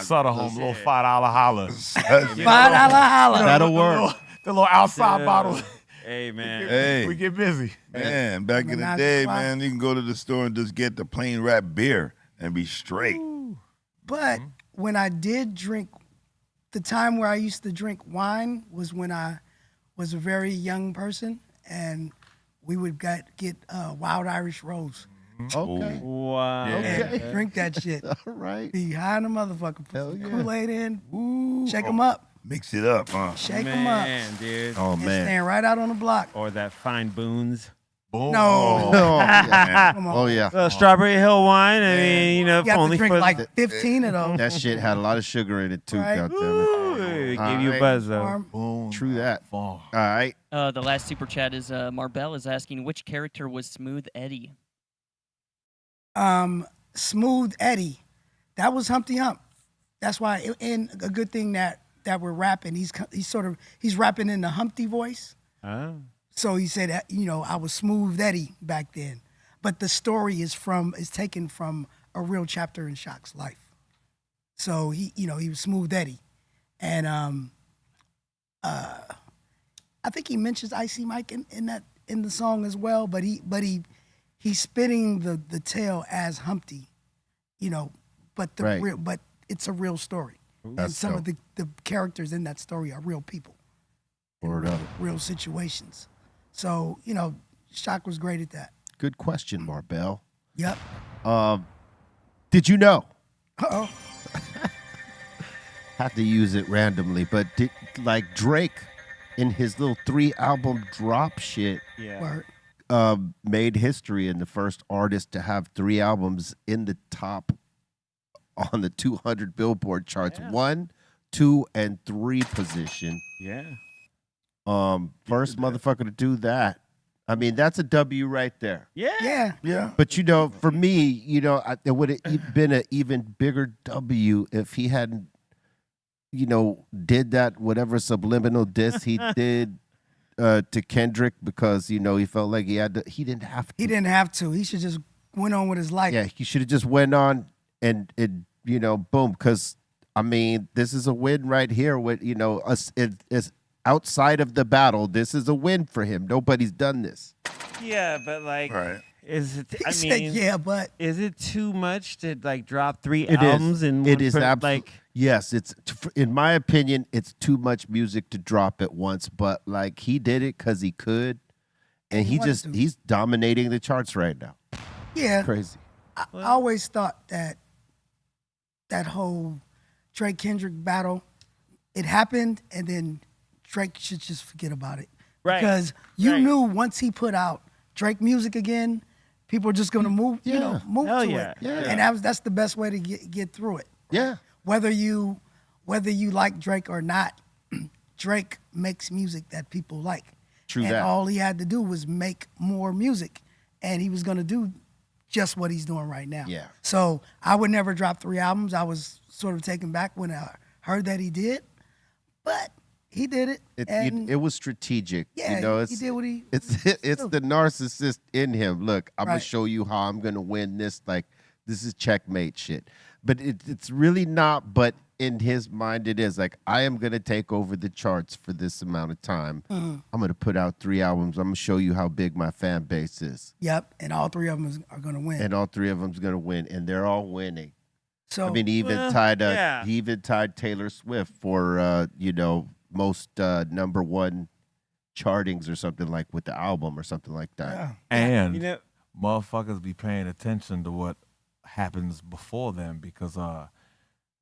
Sutter Home, little $5 holler. $5 holla. That'll work. The little outside bottle. Hey, man. Hey, We get busy. man, back in the Nice day, spot. man, you can go to the store and just get the plain wrap beer and be straight. But when I did drink, the time where I used to drink wine was when I was a very young person, and we would get Wild Irish Rose. Okay. Wow. And drink that shit. All right. Be high in the motherfucker. Put Hell some yeah. Kool-Aid in. Shake them up. Mix it up, huh? Shake them up. Man, dude. Oh, And man. stand right out on the block. Or that fine Boons. Boom. No. Oh, yeah. Come on. Oh, yeah. Strawberry Hill wine. I mean, you know, You have only to drink for like 15 of those. That shit had a lot of sugar in it, too. Right. Goddammit. Ooh, it All gave you a right. buzz, though. Farm. Boom. True that. Farm. All right. The last super chat is Marbell is asking which character was Smooth Eddie. Smooth Eddie, that was Humpty Hump. That's why, and a good thing that we're rapping. He's rapping in the Humpty voice. Oh. So he said that, I was Smooth Eddie back then. But the story is taken from a real chapter in Shock's life. So he was Smooth Eddie, and I think he mentions Icy Mike in the song as well. But he's spitting the tale as Humpty, but Right. but it's a real story. And some of the characters in that story are real people, Word up. real situations. So, Shock was great at that. Good question, Marbell. Yep. Did you know? Uh-oh. Have to use it randomly, but Drake in his little 3-album drop shit Yeah. Word. made history and the first artist to have 3 albums in the top on the 200 Billboard charts, Yeah. 1, 2, and 3 position. Yeah. First motherfucker to do that. I mean, that's a W right there. Yeah. Yeah. Yeah. But for me, it would have been an even bigger W if he hadn't, did that whatever subliminal diss he did to Kendrick because he felt like he didn't have to. He didn't have to. He should just went on with his life. Yeah, he should have just went on and boom. Because I mean, this is a win right here. With it's outside of the battle. This is a win for him. Nobody's done this. Yeah, but Right. is it? He I said, mean, yeah, but is it too much to drop 3 It is. albums in It one is absolutely. Yes, it's in my opinion, it's too much music to drop at once. But he did it because he could, and He wanted to. he's dominating the charts right now. yeah. Crazy. I always thought that whole Drake Kendrick battle, it happened, and then Drake should just forget about it. Right. Because you Right. knew once he put out Drake music again, people are just gonna move, move Hell to yeah. it. Yeah. And that's the best way to get through it. Yeah. Whether you like Drake or not, Drake makes music that people like. True and that. all he had to do was make more music, and he was gonna do just what he's doing right now. Yeah. So I would never drop 3 albums. I was sort of taken back when I heard that he did, but he did it. It was strategic. Yeah, you know, he did what he. It's the narcissist in him. Look, I'm gonna Right. show you how I'm gonna win this. Like, this is checkmate shit. But it's really not. But in his mind, it is. Like, I am gonna take over the charts for this amount of time. I'm gonna put out 3 albums. I'm gonna show you how big my fan base is. Yep, and all 3 of them are gonna win. And all 3 of them's gonna win, and they're all winning. So I mean, he even he even tied Taylor Swift for most #1 chartings or something, like with the album or something like that. yeah. And motherfuckers be paying attention to what happens before them because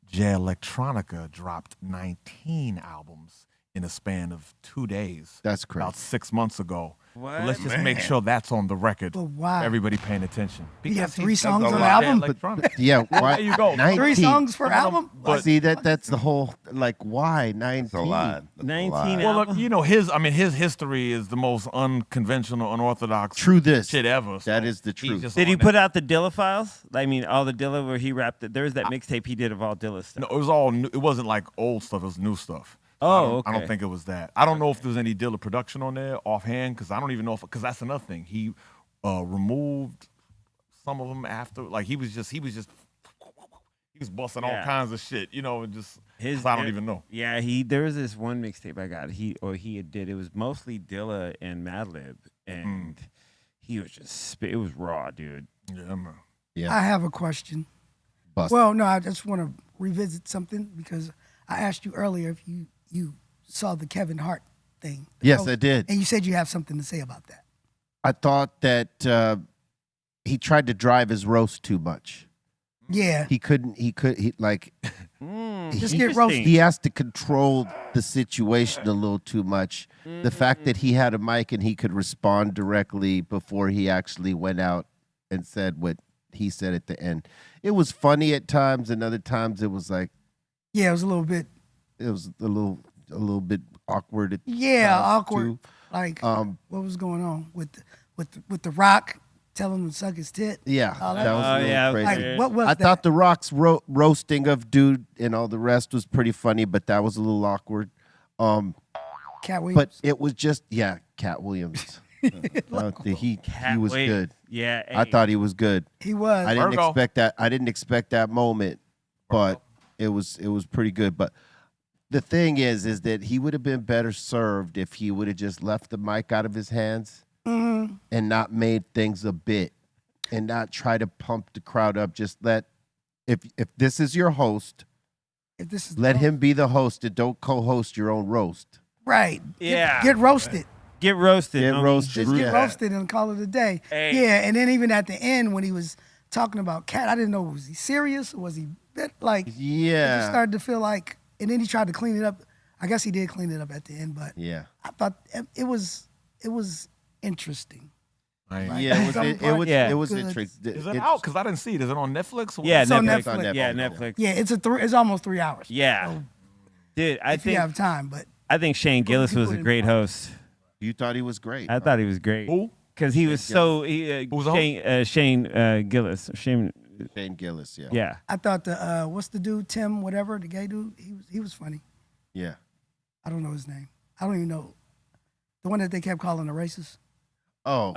Jay Electronica dropped 19 albums in a span of 2 days. That's crazy. About 6 months ago. What? So let's just make sure that's on the record. But why? Everybody paying attention. He got Because 3 he's songs on the lot. album. Electronic. Yeah, why? There you go. 19. 3 songs per album. But- See, that's the whole, like, why 19? That's a lot. That's a 19 lot. Well, look, album? his history is the most unconventional, unorthodox True this. shit ever. That is the he's truth. just Did he on put that. out the Dilla files? I mean, all the Dilla where he rapped it. There was that mixtape he did of all Dilla stuff. No, it was all new. It wasn't like old stuff. It was new stuff. Oh, I don't okay. think it was that. I don't know if there's any Dilla production on there offhand because I don't even know if because that's another thing. He removed some of them after. Like he was busting all Yeah. kinds of shit, and just His- 'cause I don't even know. Yeah, there was this one mixtape I got. He did. It was mostly Dilla and Madlib, and he was just it was raw, dude. Yeah, man. Yeah. I have a question. Bust. Well, no, I just want to revisit something because I asked you earlier if you saw the Kevin Hart thing. Yes, I did. And you said you have something to say about that. I thought that he tried to drive his roast too much. Yeah. He like Just he, get roasted. he has to control the situation a little too much. The fact that he had a mic and he could respond directly before he actually went out and said what he said at the end. It was funny at times, and other times it was like Yeah, it was a little bit. it was a little bit awkward. At Yeah, times, awkward. too. Like what was going on with the Rock telling him to suck his tit? Yeah, Oh, that was a little yeah, crazy. Like what was I that? thought the Rock's roasting of dude and all the rest was pretty funny, but that was a little awkward. Cat Williams. But it was just Cat Williams. He was Wait, good. Yeah, I thought he was good. he was. I didn't Virgo. expect that. I didn't expect that moment, but it was pretty good. But the thing is that he would have been better served if he would have just left the mic out of his hands Mm-hmm. and not made things a bit and not try to pump the crowd up. Just let if this is your host, If this is let him be the host and don't co-host your own roast. right. Yeah. Get roasted. get roasted. Get homie. roasted. Just get Yeah. roasted and call it a day. Hey. Yeah, and then even at the end when he was talking about Cat, I didn't know, was he serious or was he bit like? It just Yeah. started to feel like, and then he tried to clean it up. I guess he did clean it up at the end, but Yeah. I thought it was interesting. Right. Yeah, it was Yeah. interesting. Is it out? Because I didn't see it. Is it on Netflix? Or Yeah, It's on Netflix. Netflix. Yeah, On Netflix. Netflix. Yeah, it's almost 3 hours. Yeah, So dude. I if you think have time, but Shane Gillis was a people great host. You thought he was great. I thought he was great. Who? Because he was so he, Who was the Shane Gillis. Shane. Shane Gillis, yeah. Yeah. I thought the what's the dude, Tim, whatever, the gay dude, he was funny. Yeah. I don't know his name. I don't even know. The one that they kept calling a racist. Oh,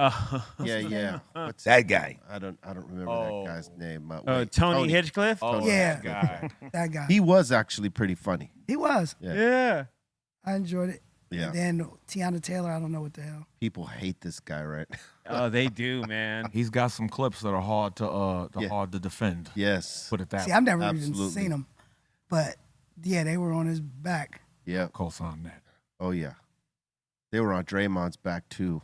Yeah. yeah. What's That guy. I don't remember Oh. that guy's name. Oh, Tony Hitchcliff. Oh, Yeah. that guy. That guy. He was actually pretty funny. He was. Yeah. Yeah. I enjoyed it. Yeah. And then Tiana Taylor, I don't know what the hell. People hate this guy, right? Oh, they do, man. He's got some clips that are hard to Yeah. hard to defend. Yes. Put it that See, way. I've never Absolutely. even seen him. But yeah, they were on his back. Yeah. Co-sign that. Oh yeah. They were on Draymond's back too.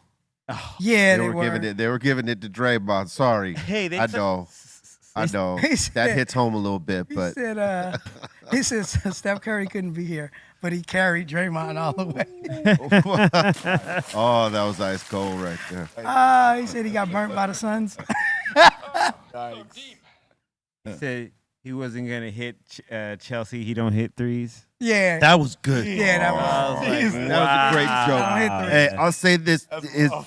Yeah, They were giving it. They were giving it to Draymond. Sorry. Hey, they I know. I know. He That said- hits home a little bit, He but said he said Steph Curry couldn't be here, but he carried Draymond all the way. oh, that was ice cold right there. He said he got burnt by the Suns. Yikes. He said he wasn't gonna hit Chelsea. He don't hit threes. Yeah. That was good. Yeah, that was. I was like, That was a great joke. I don't hit threes. Hey, I'll say this: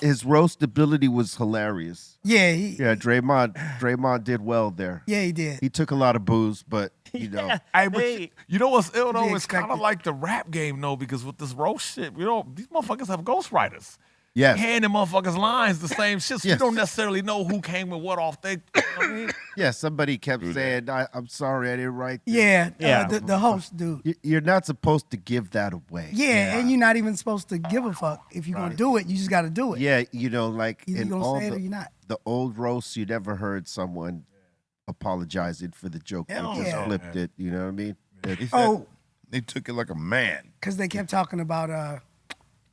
his roast ability was hilarious. Yeah, Draymond did well there. Yeah, he did. He took a lot of booze, but you know, Hey, but Hey. you know what's ill though? Be It's kind of expected. like the rap game though, because with this roast shit, these motherfuckers have ghostwriters. yes, Handing motherfuckers lines the same shit. So Yes. you don't necessarily know who came with what off they. You know what I mean? yeah. Somebody kept saying, "I'm sorry, I didn't write this." Yeah, Yeah. the host dude. You're not supposed to give that away. Yeah, and you're not even supposed to give a fuck if you're gonna do it. You just got to do it. Yeah, you know, like Either in you gonna all say it or you're not. the old roasts, you never heard someone apologizing for the joke. They Hell just yeah. flipped it. You know what I mean? He said Oh, they took it like a man. because they kept talking about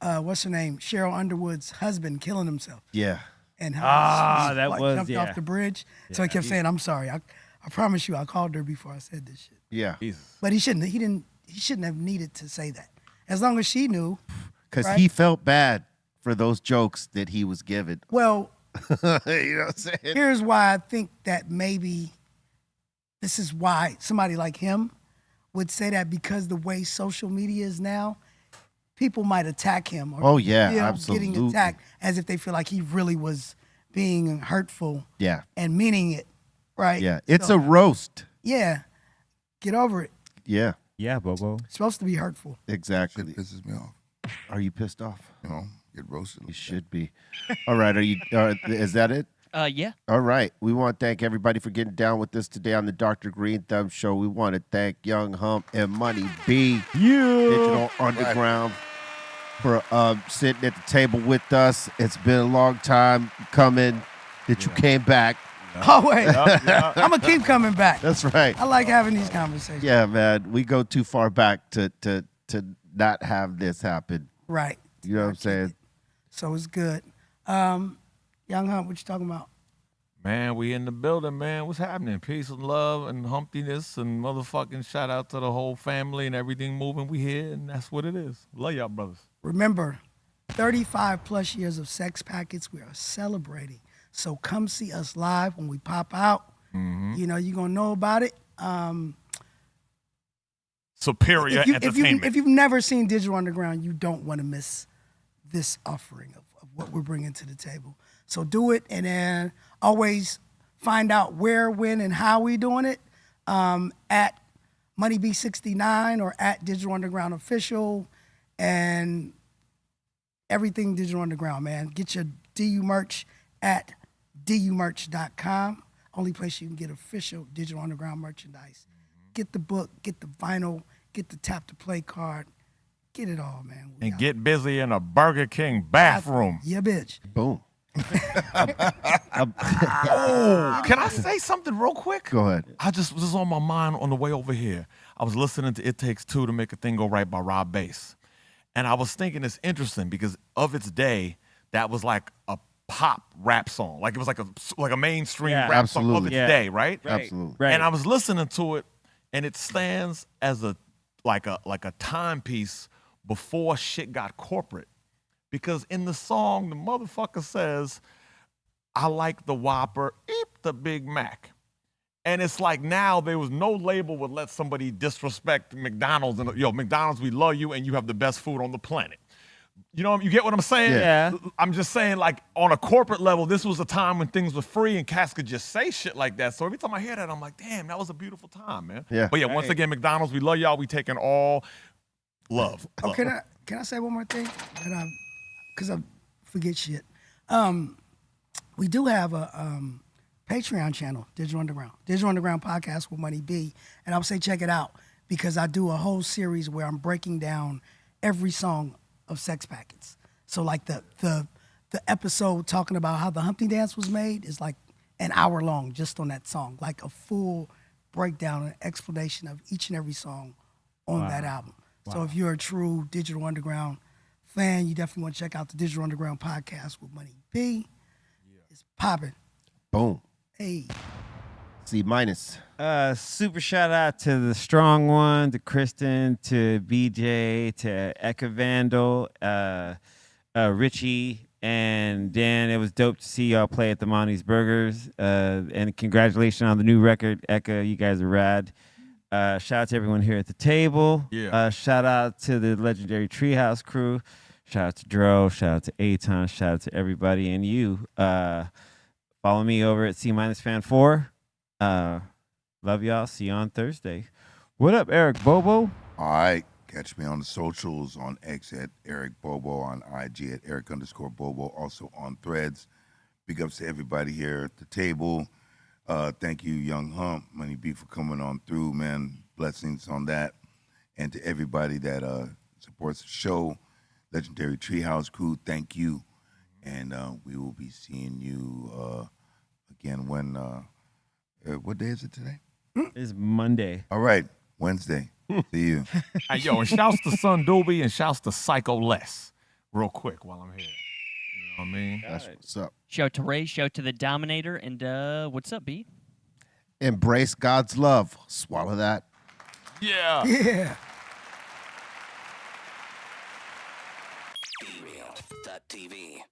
what's her name, Cheryl Underwood's husband killing himself, Yeah. and how Ah, he, that like, was- jumped yeah. off the bridge. So he kept saying, "I'm sorry. I promise you, I called her before I said this shit." Yeah. Jesus. But he shouldn't. He shouldn't have needed to say that. As long as she knew. Because Right. he felt bad for those jokes that he was given. Well, you know what I'm saying? here's why I think that maybe this is why somebody like him would say that, because the way social media is now, people might attack him. Or, Oh, yeah, getting absolutely. attacked as if they feel like he really was being hurtful Yeah. and meaning it, right? Yeah. It's So, a roast. yeah. Get over it. Yeah. Yeah, Bobo. It's supposed to be hurtful. Exactly. It pisses me off. Are you pissed off? You know, get roasted. You should be. All right. Is that it? Yeah. All right. We want to thank everybody for getting down with us today on the Dr. Greenthumb Show. We want to thank Young Hump and Money B, Digital Underground, for sitting at the table with us. It's been a long time coming that you came back. Oh, wait. I'm going to keep coming back. That's right. I like having these conversations. Yeah, man. We go too far back to not have this happen. Right. You know what I'm saying? So it's good. Young Hump, what you talking about? Man, we in the building, man. What's happening? Peace and love and humpiness and motherfucking shout out to the whole family and everything moving. We here, and that's what it is. Love y'all, brothers. Remember, 35 plus years of Sex Packets. We are celebrating. So come see us live when we pop out. You know, you're going to know about it. Superior entertainment. If you've never seen Digital Underground, you don't want to miss this offering of what we're bringing to the table. So do it, and then always find out where, when, and how we doing it at MoneyB69 or at Digital Underground Official, and everything Digital Underground, man. Get your DU merch at dumerch.com. Only place you can get official Digital Underground merchandise. Get the book, get the vinyl, get the tap to play card, get it all, man. and get busy in a Burger King bathroom. Yeah, bitch. Boom. Oh, can I say something real quick? Go ahead. This was on my mind on the way over here. I was listening to It Takes Two to Make a Thing Go Right by Rob Bass. And I was thinking it's interesting because of its day, that was like a pop rap song. Like it was like a mainstream Yeah, rap song of absolutely. its day, right? Absolutely. Right. And I was listening to it, and it stands as a timepiece before shit got corporate. Because in the song, the motherfucker says, I like the Whopper, eep the Big Mac. And it's like now there was no label would let somebody disrespect McDonald's. And McDonald's, we love you and you have the best food on the planet. You know, you get what I'm saying? Yeah. I'm just saying, like, on a corporate level, this was a time when things were free and cats could just say shit like that. So every time I hear that, I'm like, damn, that was a beautiful time, man. Yeah. But yeah, once again, McDonald's, we love y'all. We taking all love. Oh, can I say one more thing? Because I forget shit. We do have a Patreon channel, Digital Underground Podcast with Money B, and I would say check it out because I do a whole series where I'm breaking down every song of Sex Packets. So like the episode talking about how the Humpty Dance was made is like an hour long just on that song, like a full breakdown and explanation of each and every song on that album. So if you're a true Digital Underground fan, you definitely want to check out the Digital Underground Podcast with Money B. It's popping. Boom. Hey. C minus. Super shout out to the Strong One, to Kristen, to BJ, to Eka Vandal, Richie, And Dan, it was dope to see y'all play at the Monty's Burgers. And congratulations on the new record, Eka. You guys are rad. Shout out to everyone here at the table. Yeah. Shout out to the legendary Treehouse crew. Shout out to Dro. Shout out to Aton. Shout out to everybody. And you. Follow me over at C-Fan4. Love y'all. See you on Thursday. What up, Eric Bobo? All right. Catch me on the socials, on X at Eric Bobo, on IG at Eric_Bobo, also on Threads. Big ups to everybody here at the table. Thank you, Young Hump, Money B, for coming on through, man. Blessings on that. And to everybody that supports the show, legendary Treehouse crew, thank you. And we will be seeing you again when, what day is it today? It's Monday. All right, Wednesday. See you. Hey, yo, and shouts to Son Doobie and shouts to Psycho Les. Real quick while I'm here. You know what I mean? That's what's up. Shout to Ray, shout to the Dominator, and what's up, B? Embrace God's love. Swallow that. Yeah. Yeah. BREALTV.